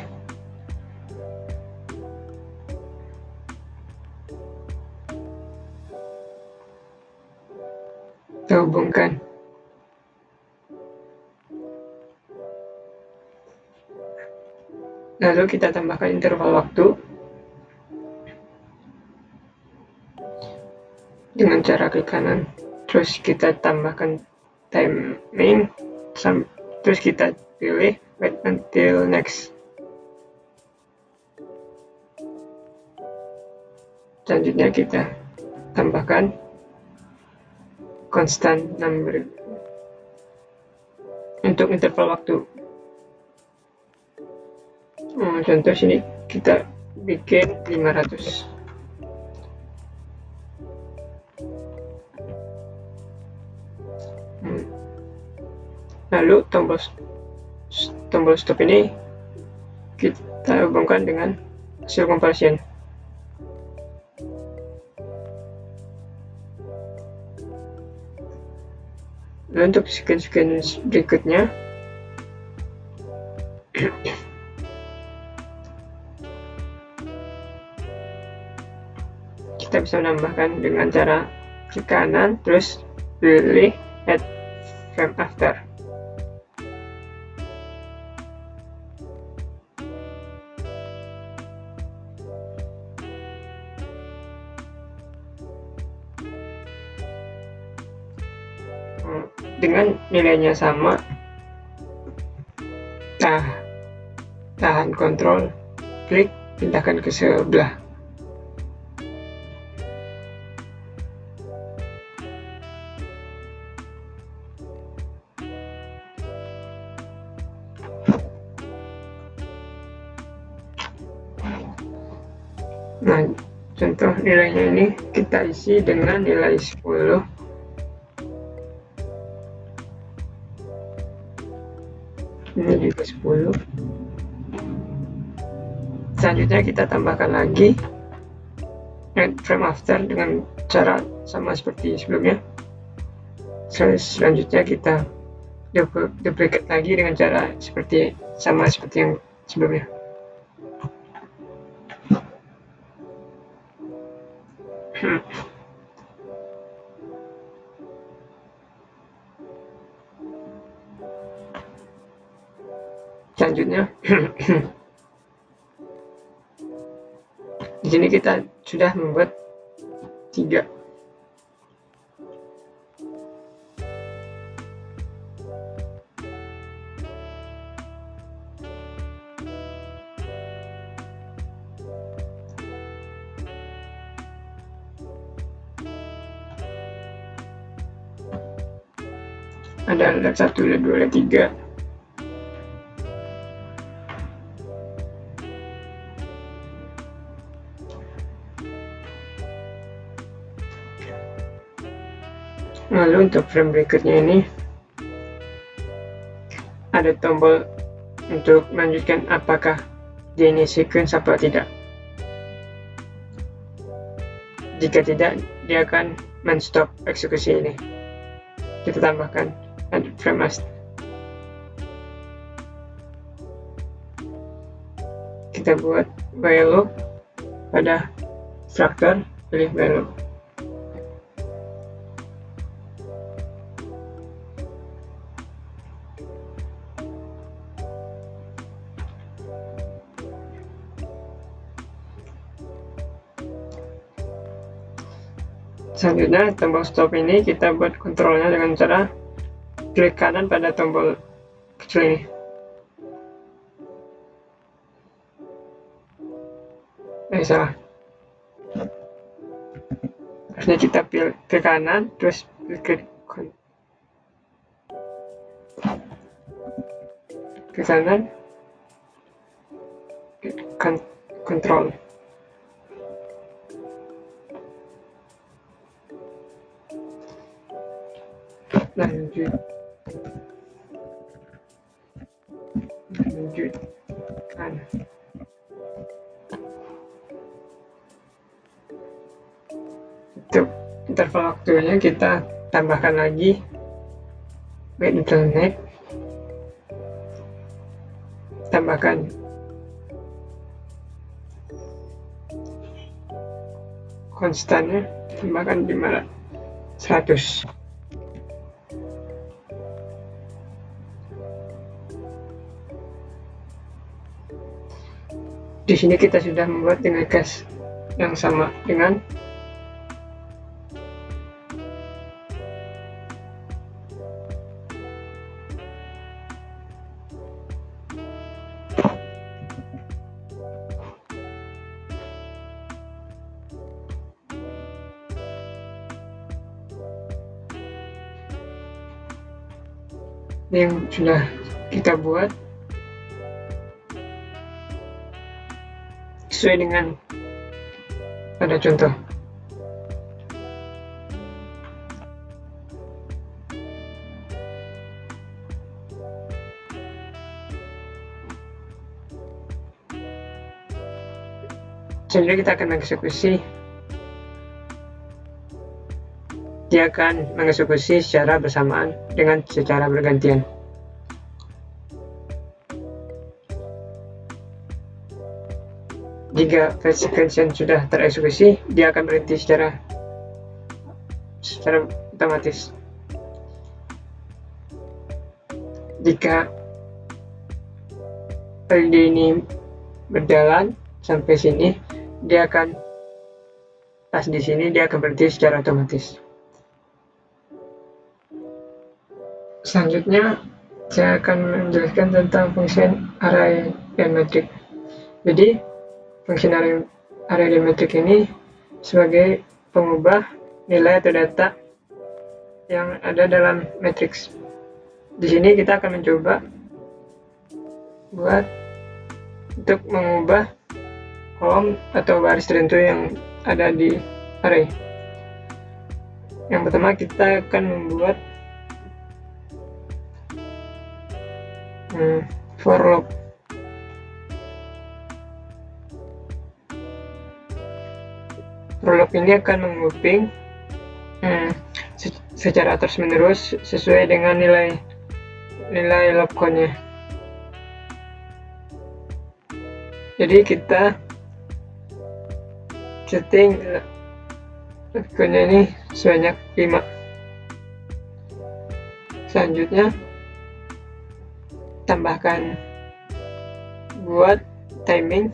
Kita hubungkan. Lalu kita tambahkan interval waktu dengan cara klik kanan. Terus kita tambahkan timing, terus kita pilih wait until next. Selanjutnya kita tambahkan constant number untuk interval waktu. Contoh sini kita bikin 500. Lalu tombol stop ini kita hubungkan dengan hasil comparison. Lalu untuk sequence berikutnya kita bisa menambahkan dengan cara klik kanan terus pilih add frame after. Dengan nilainya sama, tahan kontrol, klik, pindahkan ke sebelah. Nah, contoh nilainya ini kita isi dengan nilai 10. Ini juga 10. Selanjutnya kita tambahkan lagi add frame after dengan cara sama seperti sebelumnya. Selanjutnya kita duplicate lagi dengan cara sama seperti yang sebelumnya. Selanjutnya di sini kita sudah membuat 3. Ada lag 1, lag 2, lag 3. Lalu untuk frame berikutnya ini ada tombol untuk melanjutkan apakah dia ini sequence atau tidak. Jika tidak, dia akan men-stop eksekusi ini. Kita tambahkan add frame as. Kita buat while loop pada struktur, pilih while loop. Selanjutnya tombol stop ini kita buat kontrolnya dengan cara klik kanan pada tombol kecil ini. Salah. Harusnya kita pilih ke kanan, terus klik ke kanan, kontrol. Lanjutkan. Untuk interval waktunya kita tambahkan lagi wait until next, tambahkan konstannya, tambahkan 100. Di sini kita sudah membuat dengan gas yang sama dengan yang sudah kita buat sesuai dengan pada contoh. Selanjutnya kita akan mengeksekusi. Dia akan mengeksekusi secara bersamaan dengan secara bergantian. Jika function sudah tereksekusi, dia akan berhenti secara otomatis. Jika LED ini berjalan sampai sini, dia akan pas di sini dia akan berhenti secara otomatis. Selanjutnya saya akan menjelaskan tentang fungsi array diametrik. Jadi fungsi array diametrik ini sebagai pengubah nilai atau data yang ada dalam matriks. Di sini kita akan mencoba buat untuk mengubah kolom atau baris tertentu yang ada di array. Yang pertama kita akan membuat for loop. For loop ini akan menguping secara terus menerus sesuai dengan nilai loop code-nya. Jadi kita setting loop code-nya ini sebanyak 5. Selanjutnya tambahkan buat timing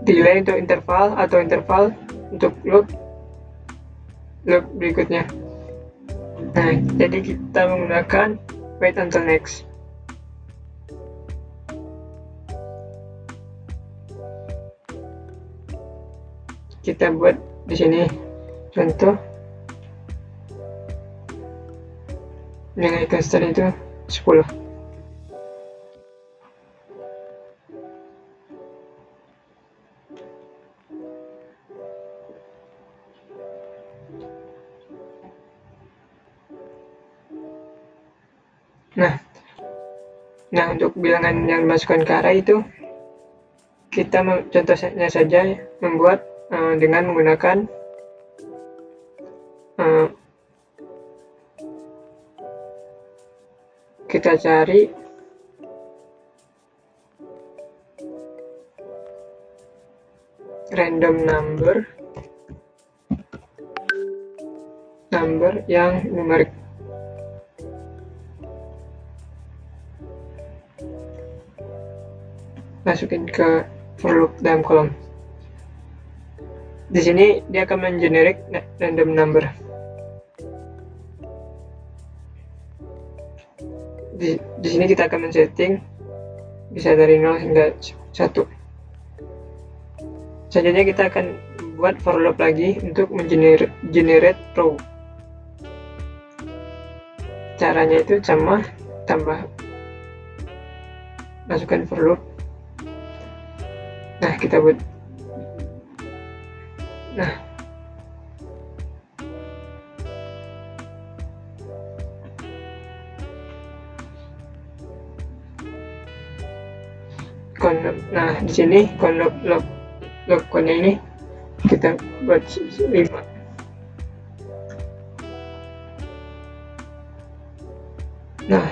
delay untuk interval atau interval untuk loop berikutnya. Nah, jadi kita menggunakan wait until next. Kita buat di sini contoh nilai constant itu 10. Nah, untuk bilangan yang dimasukkan ke array itu kita contohnya saja membuat dengan menggunakan kita cari random number yang numerik. Masukin ke for loop dalam kolom. Di sini dia akan mengenerate random number. Di sini kita akan men-setting bisa dari 0 hingga 1. Selanjutnya kita akan buat for loop lagi untuk generate row. Caranya itu sama, tambah masukkan for loop. Nah, kita buat. Nah, di sini loop code ini kita buat 5. Nah,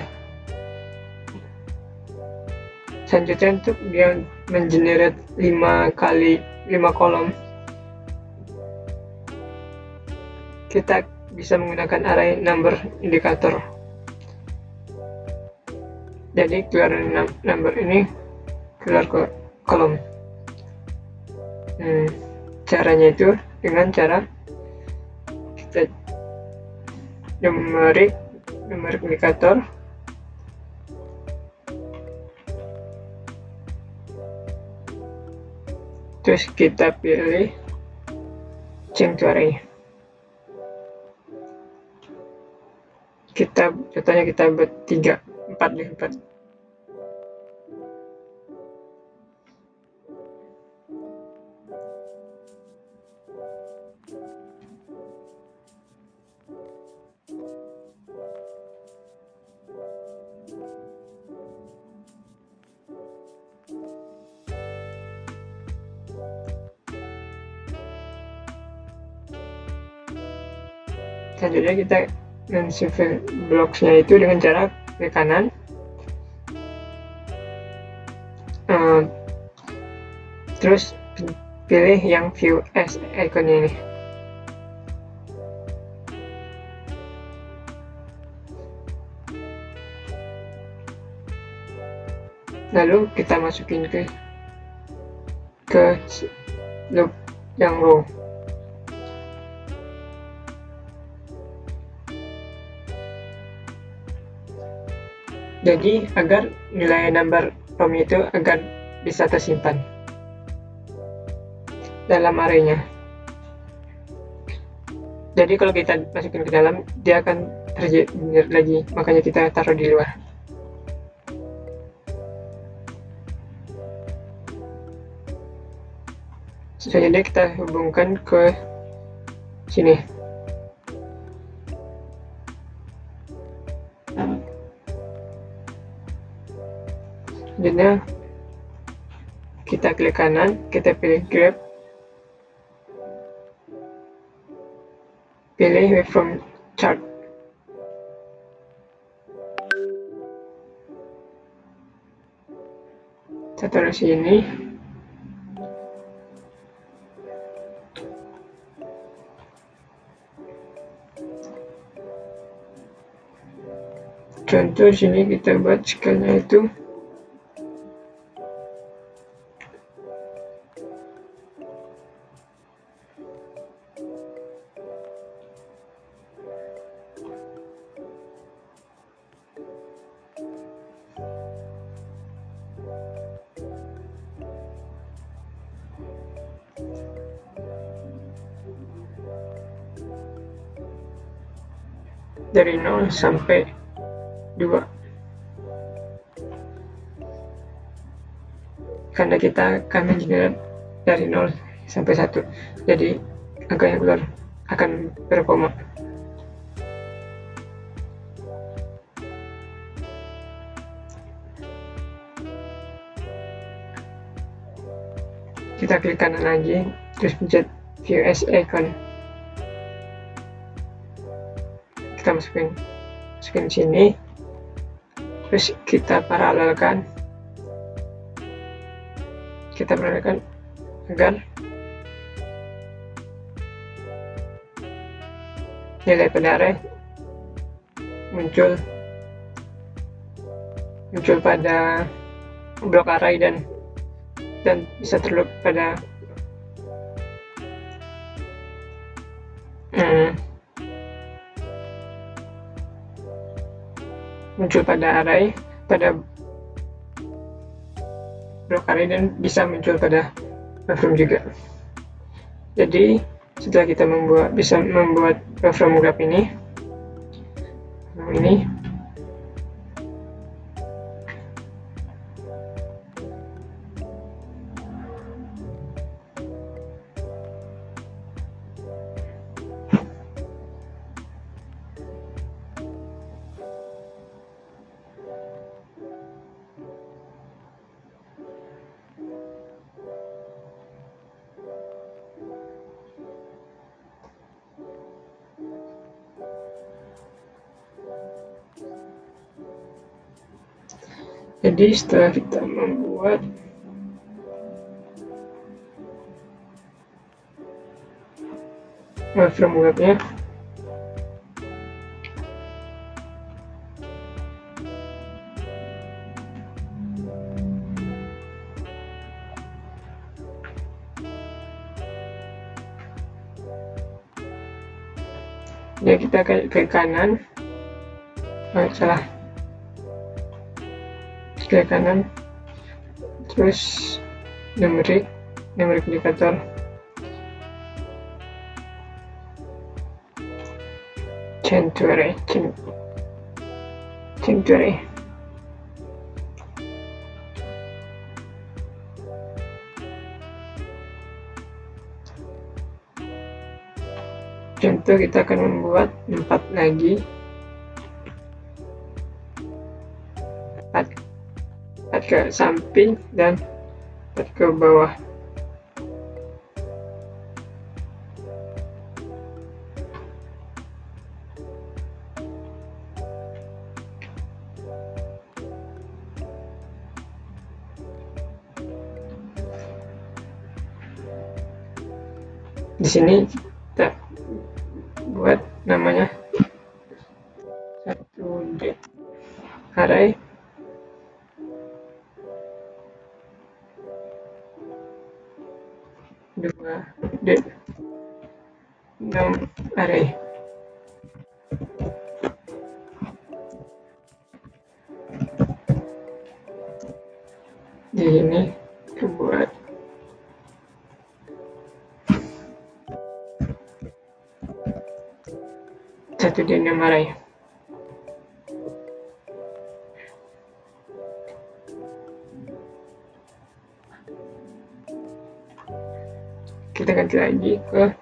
selanjutnya untuk dia mengenerate 5 kali 5 kolom, kita bisa menggunakan array number indicator. Jadi keluar number ini keluar ke kolom. Caranya itu dengan cara kita numeric indicator, terus kita pilih change to array. Contohnya kita buat 4. Selanjutnya kita men-save blocks-nya itu dengan cara klik kanan, terus pilih yang view as icon ini. Lalu kita masukin ke loop yang row. Jadi agar nilai number rom itu agar bisa tersimpan dalam array-nya. Jadi kalau kita masukin ke dalam, dia akan tergenerate lagi, makanya kita taruh di luar. Selanjutnya kita hubungkan ke sini. Selanjutnya kita klik kanan, kita pilih grab, pilih waveform chart. Kita taruh sini. Contoh sini kita buat scale-nya itu dari 0 sampai 2, karena kita akan mengenerate dari 0 sampai 1, jadi angka yang keluar akan berkoma. Kita klik kanan lagi, terus pencet view as icon. Kita masukin sini, terus kita paralelkan agar nilai pada array muncul pada blok array dan bisa terloop pada yang muncul pada array, pada blok array, dan bisa muncul pada waveform juga. Jadi setelah kita bisa membuat waveform graph ini, jadi setelah kita membuat waveform graph-nya, ya kita ke kanan, ke kanan, terus numerik indikator, change to array. Contoh, kita akan membuat 4 lagi, 4 ke samping dan 4 ke bawah. Di sini kita buat namanya 1D array, 2D num array. Di sini kita buat satu D num array. Kita ganti lagi ke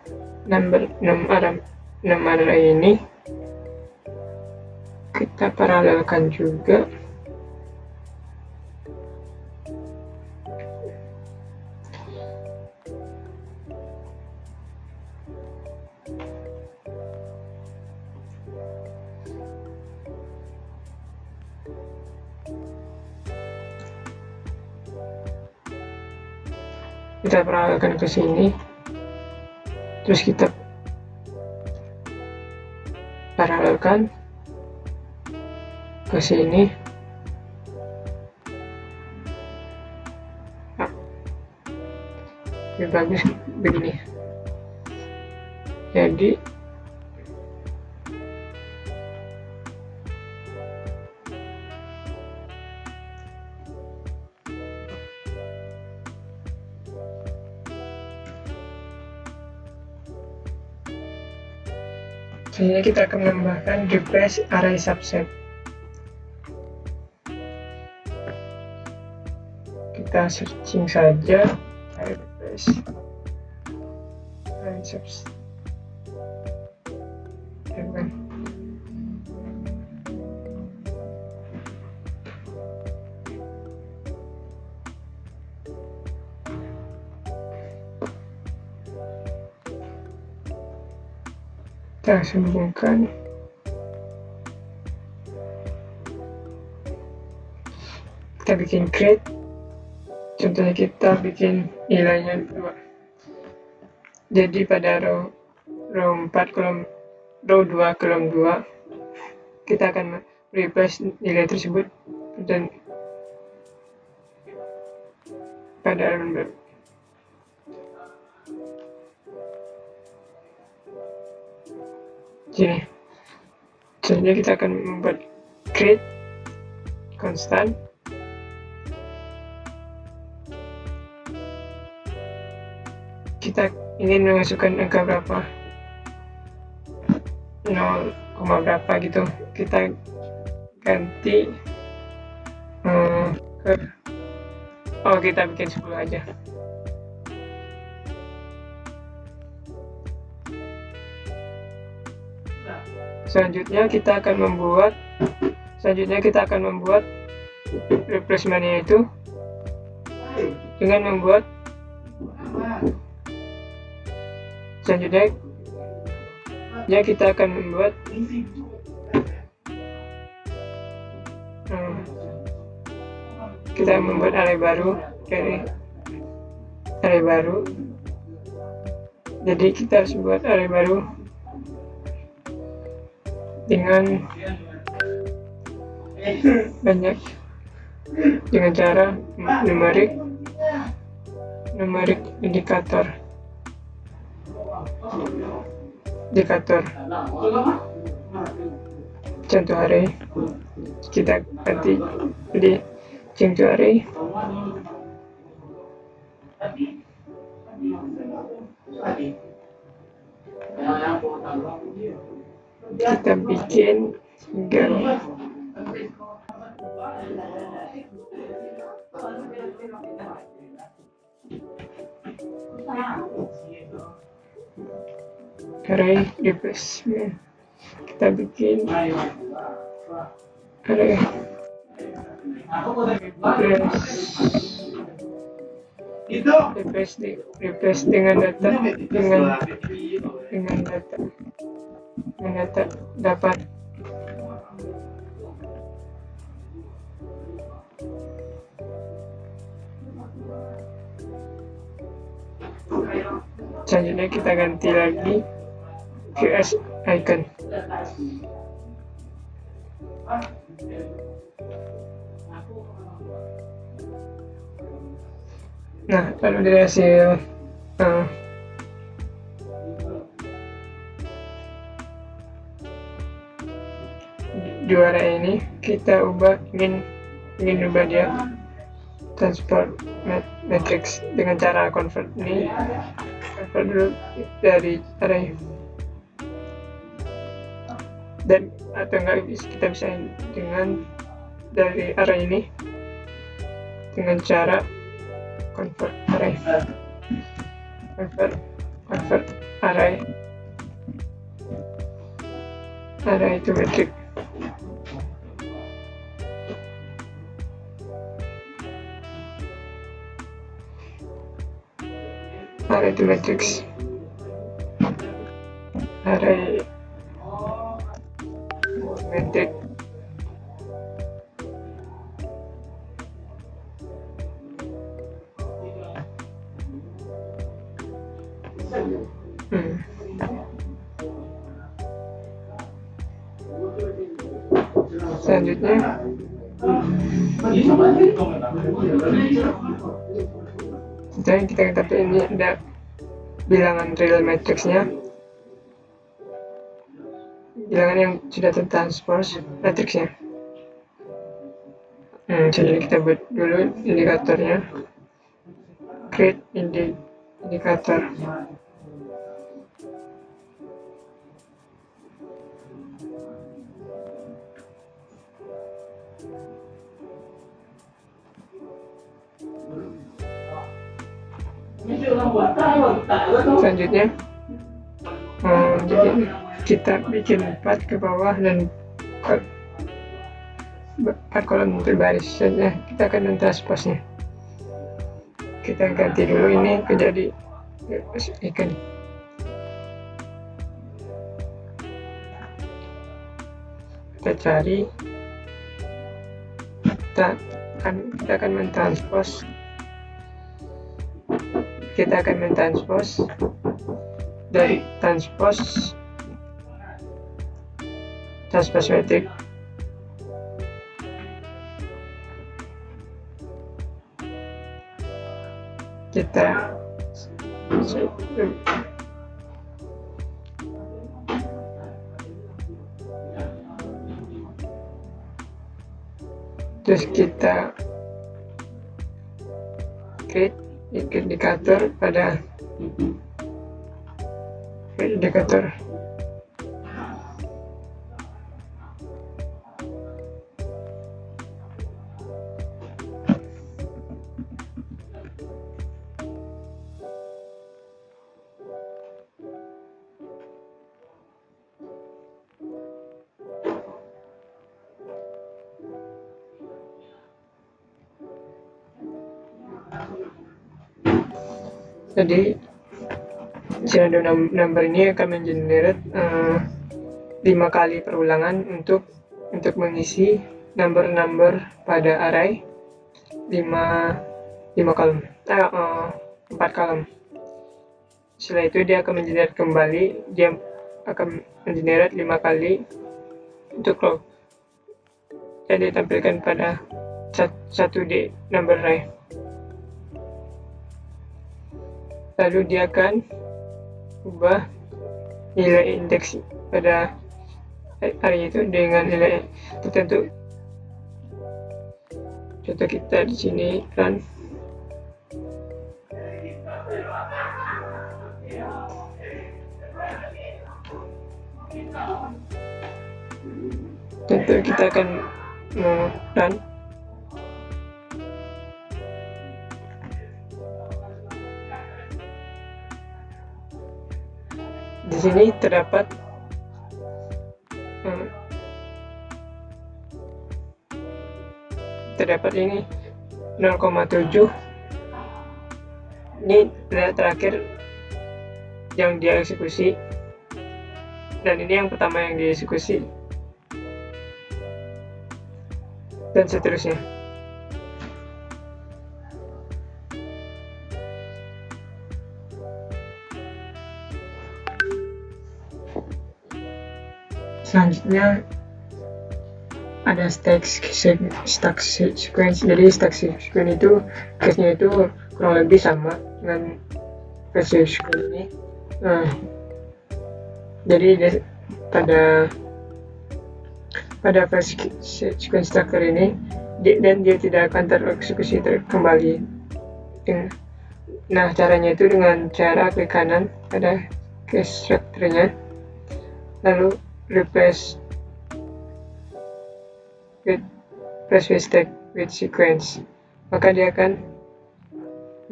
num array ini, kita paralelkan juga. Kita paralelkan ke sini, terus kita paralelkan ke sini. Lebih bagus begini. Jadi selanjutnya kita akan menambahkan replace array subset. Kita searching saja replace array subset. Kita sambungkan. Kita bikin create. Contohnya kita bikin nilainya 2. Jadi pada row 4 kolom row 2 kolom 2 kita akan replace nilai tersebut dan pada elemen baru. Jadi selanjutnya kita akan membuat create konstan. Kita ingin memasukkan angka berapa, 0, berapa gitu, kita ganti kita bikin 10 aja. Selanjutnya kita akan membuat replacementnya itu dengan membuat kita akan membuat array baru. Jadi kita harus buat array baru dengan cara numerik indikator. Contoh array kita ganti di contoh array. Kita bikin 3 array replacement. Kita bikin array replace dengan data dapat. Selanjutnya kita ganti lagi QS icon. Nah, lalu dari hasil juara ini kita ingin ubah dia transport matrix dengan cara convert dulu dari array, dan atau enggak kita bisa dengan dari array ini dengan cara convert array to matrix. Array to matrix. Array matrix. Selanjutnya kita ketahui ini ada bilangan real matrixnya, bilangan yang sudah tertranspose matrixnya. Jadi kita buat dulu indikatornya, create indikator. Selanjutnya kita bikin 4 ke bawah dan 4 kolom berbaris saja. Kita akan mentranspose-nya. Kita ganti dulu ini menjadi icon. Kita cari, kita akan mentranspose. Kita akan mentranspose dari transpose matrix. Kita terus kita create indikator pada indikator. Jadi random number ini akan mengenerate 5 kali perulangan untuk mengisi number pada array 4 kolom. Setelah itu dia akan mengenerate kembali, dia akan mengenerate 5 kali untuk log yang ditampilkan pada 1D number array. Lalu dia akan ubah nilai indeks pada array itu dengan nilai tertentu. Contoh kita di sini run. Contoh kita akan run. Di sini terdapat ini 0,7. Ini terakhir yang dia eksekusi, dan ini yang pertama yang dieksekusi, dan seterusnya. Selanjutnya ada stack sequence. Jadi stack sequence itu case-nya itu kurang lebih sama dengan versi sequence ini. Jadi pada versi sequence structure ini dan dia tidak akan tereksekusi kembali. Nah, caranya itu dengan cara klik kanan pada case structure-nya, lalu replace with stack with sequence, maka dia akan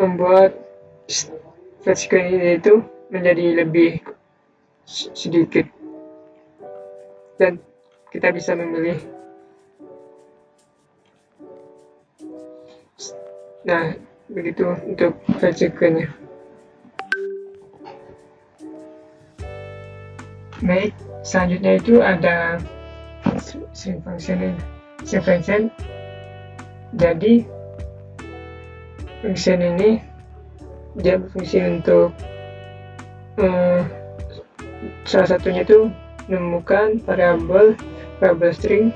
membuat sequence ini itu menjadi lebih sedikit, dan kita bisa memilih. Nah, begitu untuk sequence-nya. Baik, selanjutnya itu ada string function. Jadi function ini dia berfungsi untuk salah satunya itu menemukan variabel string.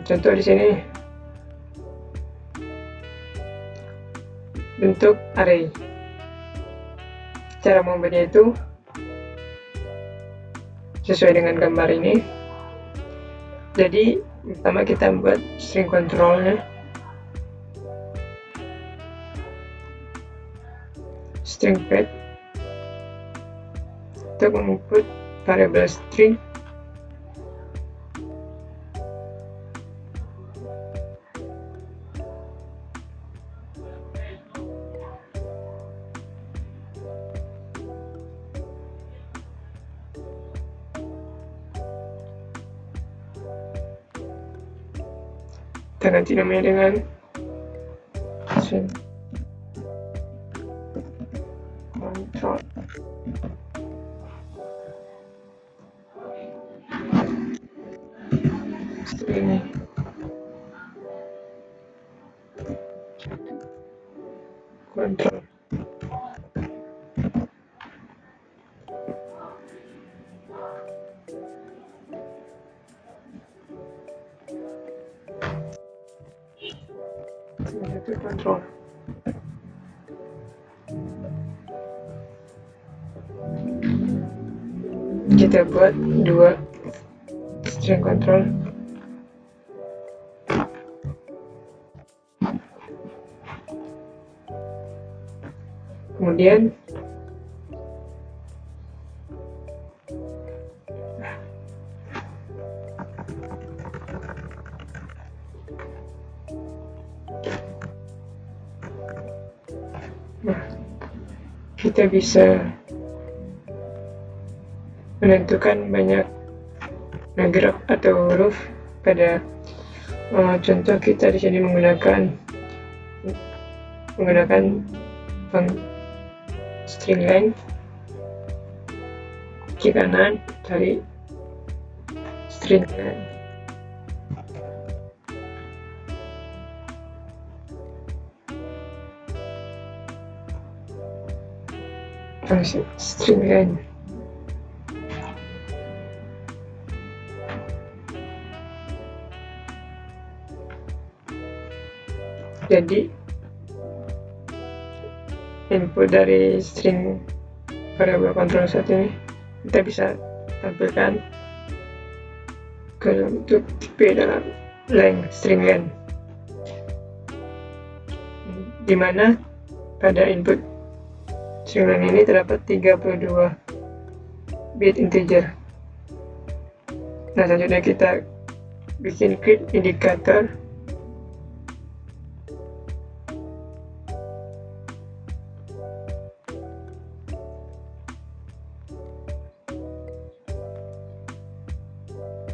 Contoh di sini bentuk array. Cara membuatnya itu sesuai dengan gambar ini. Jadi pertama kita buat string controlnya, string path untuk menginput variabel string. Kita ganti namanya dengan string control. String control. Itu control. Kita buat dua string control. Kemudian kita bisa menentukan banyak paragraf atau huruf pada contoh kita di sini menggunakan string length, klik kanan cari string length, fungsi string length. Jadi input dari string variabel control 1 ini kita bisa tampilkan ke bentuk tipe dalam length, string length, dimana pada input string length ini terdapat 32 bit integer. Nah, selanjutnya kita bikin create indikator.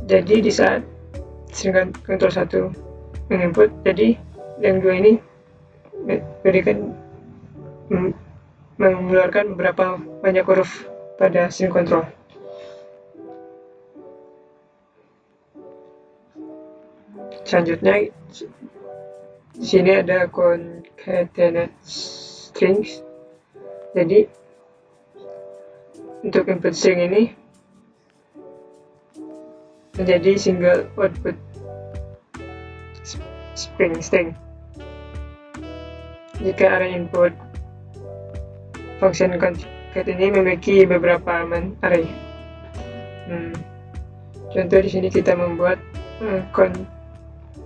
Jadi di saat string control 1 menginput, jadi yang 2 ini mengeluarkan beberapa banyak huruf pada string control. Selanjutnya di sini ada concatenate strings. Jadi untuk input string ini menjadi single output string. Jika array input function concat ini memiliki beberapa elemen array. Contoh di sini kita membuat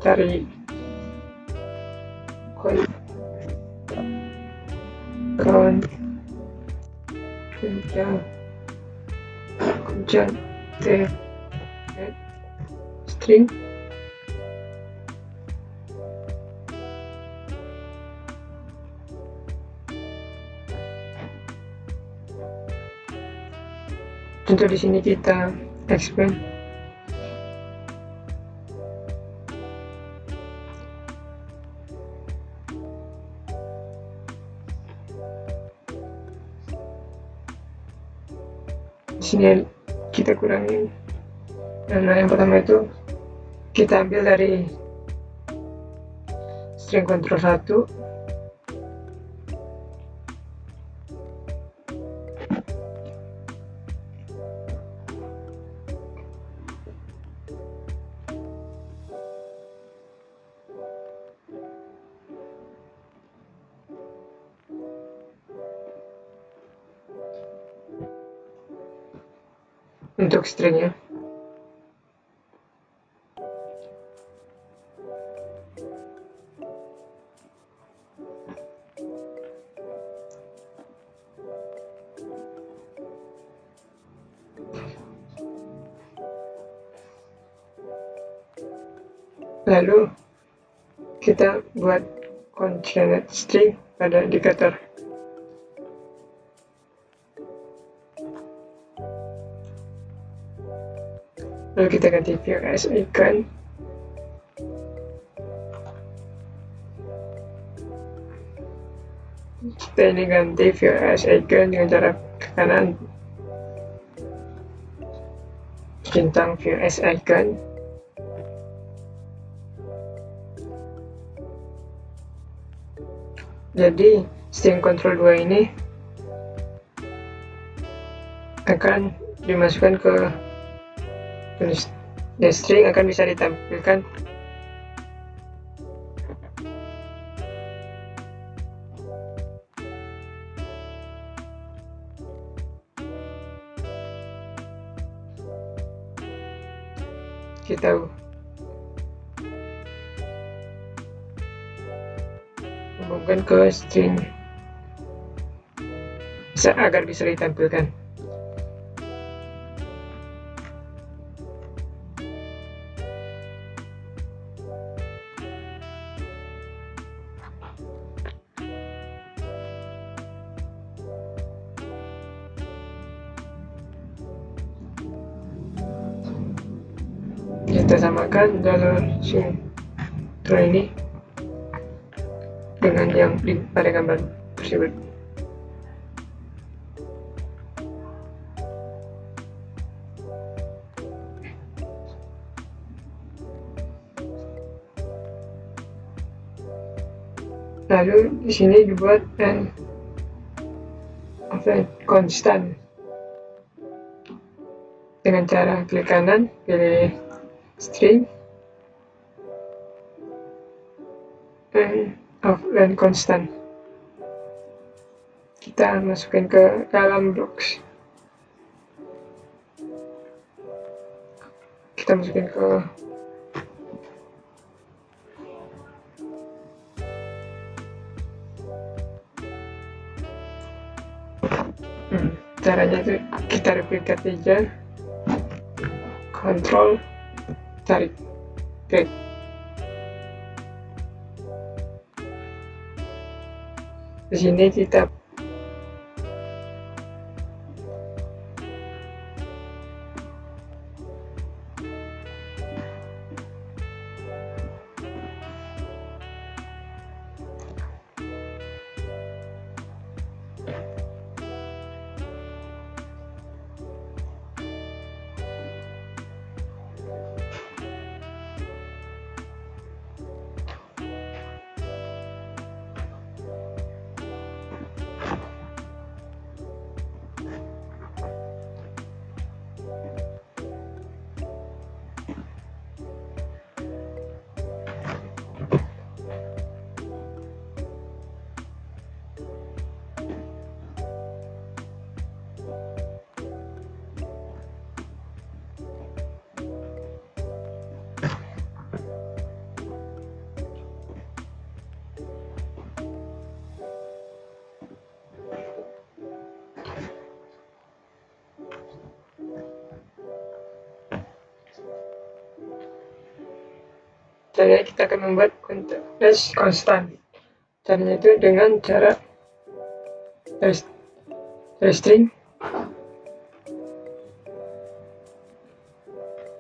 cari string. Contoh di sini kita expand di sini kita kurangin. Nah, yang pertama itu kita ambil dari string control 1, untuk stringnya. Lalu kita buat concatenate string pada indikator. Lalu kita ganti view as icon. Kita ini ganti view as icon dengan cara ke kanan centang view as icon. Jadi string control 2 ini akan dimasukkan ke string, akan bisa ditampilkan kita hubungkan ke string agar bisa ditampilkan. Kita samakan jalur sinkron ini dengan yang pada gambar tersebut. Lalu di sini dibuat offline konstan dengan cara klik kanan, pilih string offline konstan. Kita masukin ke dalam box. Kita masukin ke caranya itu kita replikat aja, kontrol tarik klik. Di sini kita caranya kita akan membuat dash konstan. Caranya itu dengan cara string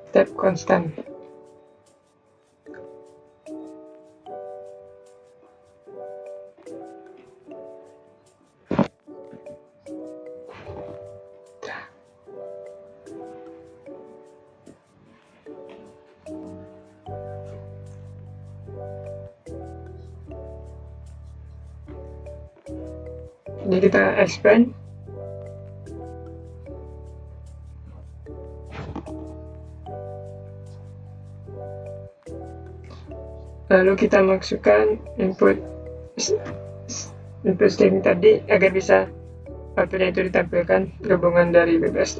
step konstan. Ini kita expand. Lalu kita masukkan input string tadi agar bisa outputnya itu ditampilkan gabungan dari bebas.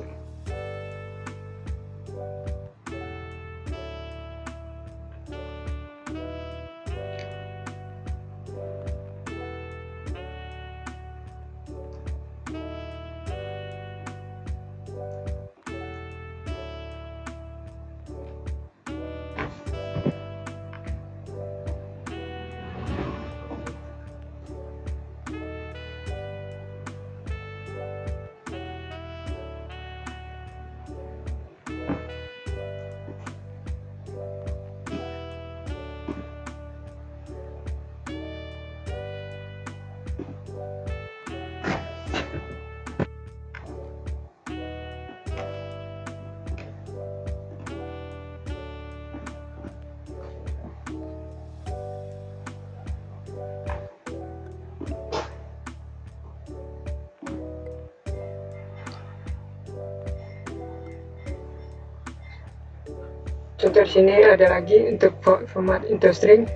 Contoh di sini ada lagi untuk format into string.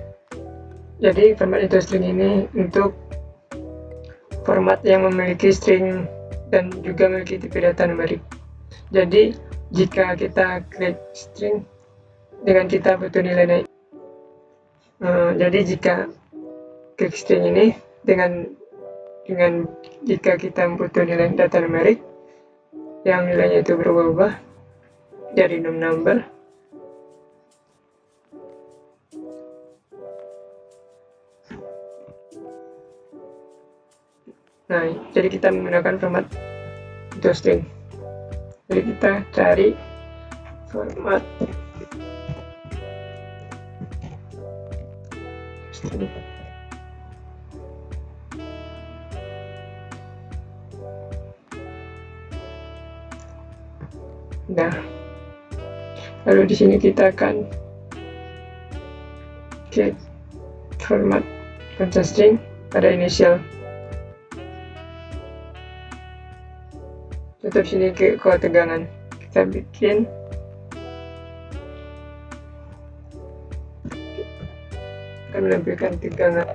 Jadi format into string ini untuk format yang memiliki string dan juga memiliki tipe data numerik. Jadi jika kita create string dengan kita butuh nilai naik. Jadi jika klik string ini dengan dengan jika kita butuh nilai data numerik yang nilainya itu berubah-ubah dari number. Nah, jadi kita menggunakan format untuk string. Jadi kita cari format string. Nah, lalu di sini kita akan get format content string pada initial. Tetap sini ke tegangan kita bikin akan menampilkan tegangan.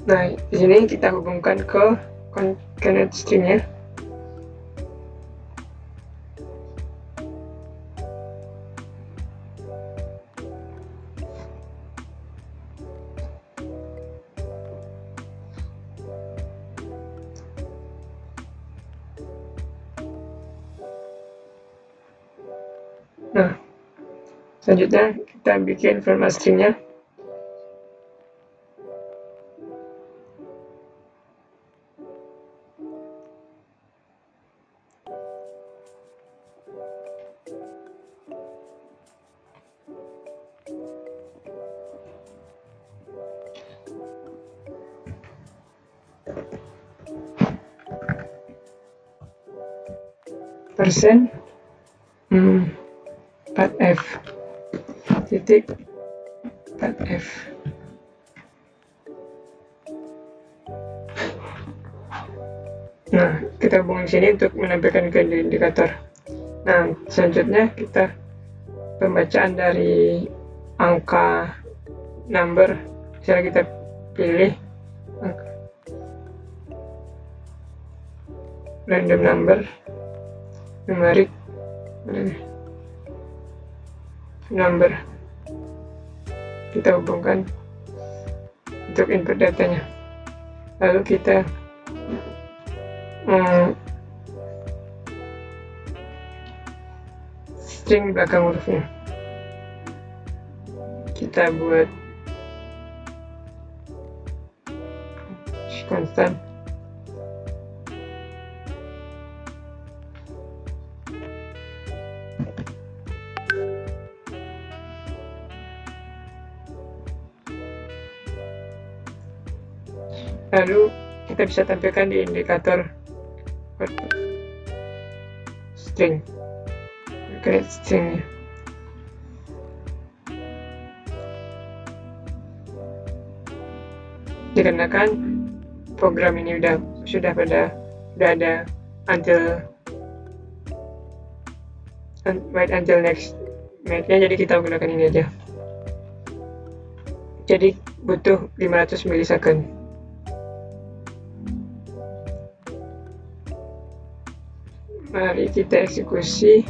Nah, di sini kita hubungkan ke concatenate stringnya. Nah, selanjutnya kita bikin format stringnya. Persen 4F titik 4F. Nah, kita hubungkan sini untuk menampilkan ke indikator. Nah, selanjutnya kita pembacaan dari angka number. Misalnya kita pilih random number numerik number, kita hubungkan untuk input datanya. Lalu kita string belakang hurufnya kita buat konstan. Lalu kita bisa tampilkan di indikator string, create stringnya. Dikarenakan program ini sudah ada wait until next make-nya, jadi kita menggunakan ini aja. Jadi butuh 500 milisecond. Mari kita eksekusi.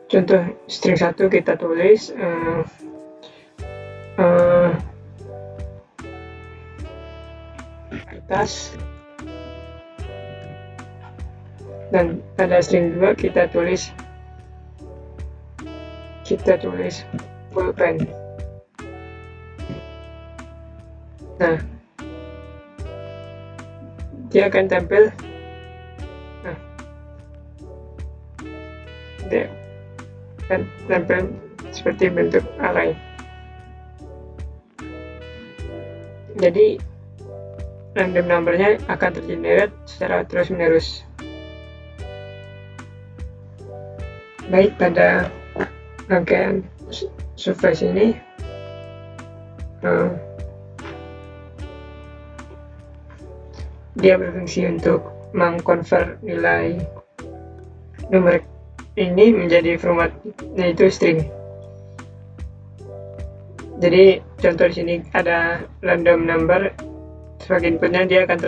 Contoh string 1 kita tulis kertas, dan pada string 2 kita tulis pulpen. Nah, dia akan tampil dia akan tampil seperti bentuk array. Jadi random numbernya akan tergenerate secara terus menerus. Baik, pada rangkaian surface ini dia berfungsi untuk mengkonvert nilai numerik ini menjadi format, yaitu string. Jadi contoh di sini ada random number sebagai inputnya, dia akan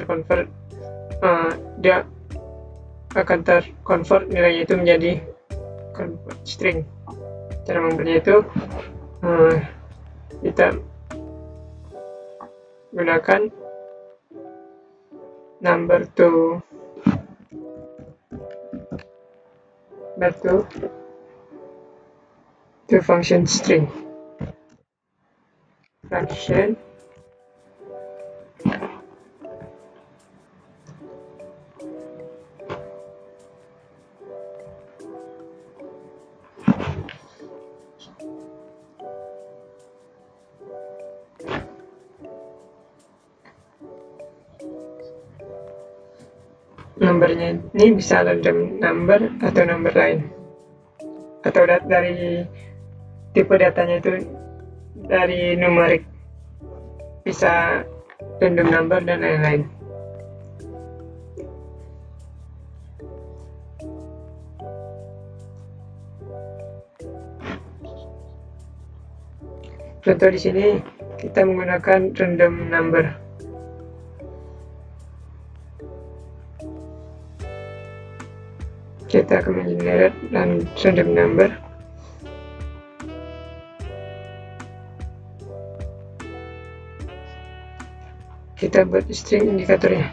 terkonvert nilainya itu menjadi string. Cara membuatnya itu kita gunakan number to function string function numbernya ini bisa random number atau number lain, atau dari tipe datanya itu dari numerik, bisa random number dan lain-lain. Contoh di sini kita menggunakan random number. Kita akan mengenerate random number. Kita buat string indikatornya.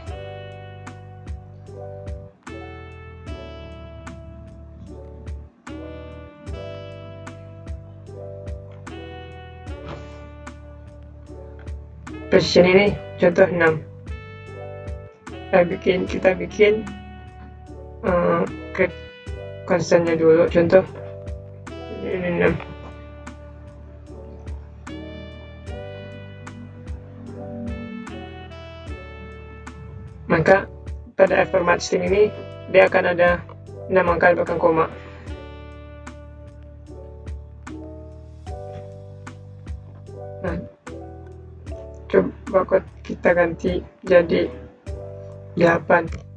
Precision ini contoh 6. Kita bikin create constantnya dulu, contoh ini 6. Maka pada format string ini dia akan ada 6 angka di belakang koma. Nah, coba kita ganti jadi 8.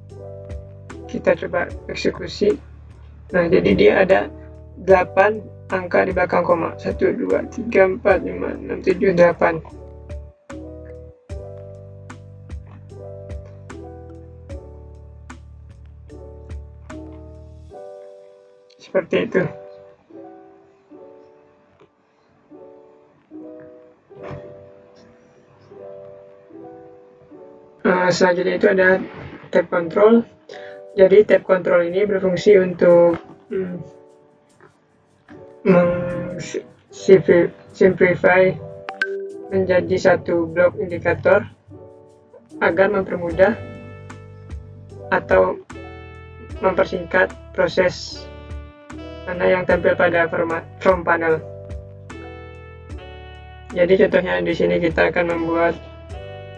Kita coba eksekusi. Nah, jadi dia ada 8 angka di belakang koma. 1, 2, 3, 4, 5, 6, 7, 8. Seperti itu. Selanjutnya itu ada tab control. Jadi tab control ini berfungsi untuk simplify menjadi satu blok indikator agar mempermudah atau mempersingkat proses mana yang tampil pada from panel. Jadi contohnya di sini kita akan membuat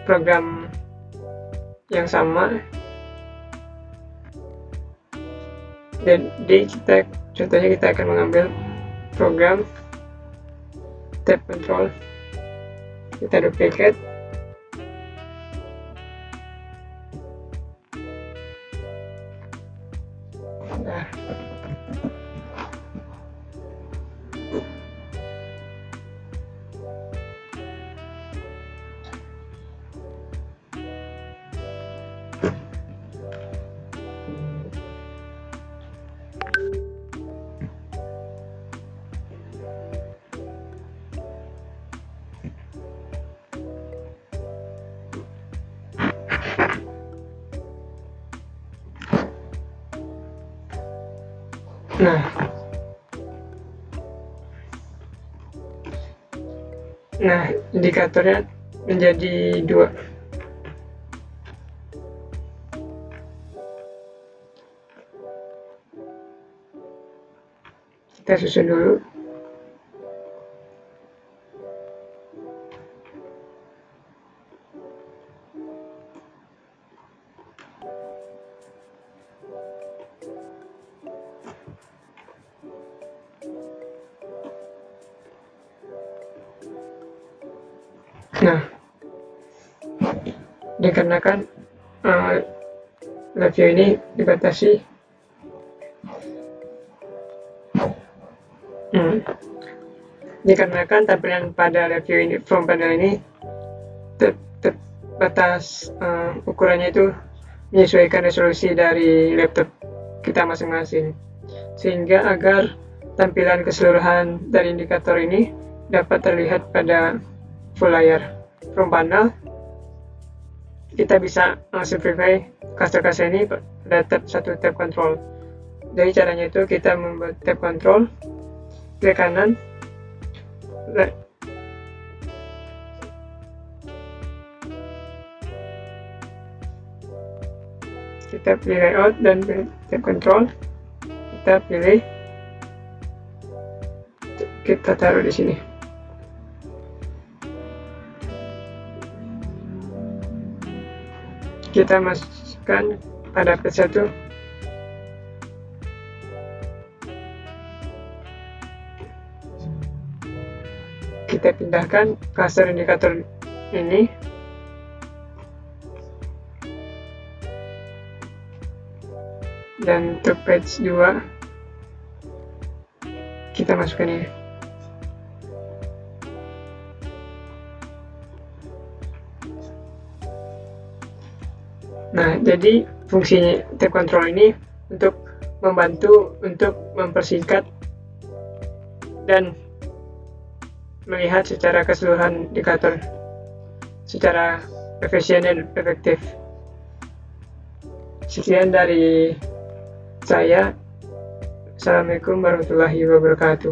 program yang sama. Jadi contohnya kita akan mengambil program tab control, kita duplicate, Nah, indikatornya menjadi 2. Kita susun dulu. Nah, dikarenakan live view ini dibatasi, dikarenakan tampilan pada live view ini from panel ini batas ukurannya itu menyesuaikan resolusi dari laptop kita masing-masing, sehingga agar tampilan keseluruhan dari indikator ini dapat terlihat pada full layar from panel, kita bisa simplify cursor ini pada tab 1 tab control. Jadi caranya itu kita membuat tab control, klik kanan, kita pilih layout dan pilih tab control, kita taruh di sini. Kita masukkan pada page 1. Kita pindahkan cursor indikator ini dan untuk page 2 kita masukkan ini. Nah, jadi fungsi tab control ini untuk membantu untuk mempersingkat dan melihat secara keseluruhan indikator secara efisien dan efektif. Sekian dari saya. Assalamualaikum warahmatullahi wabarakatuh.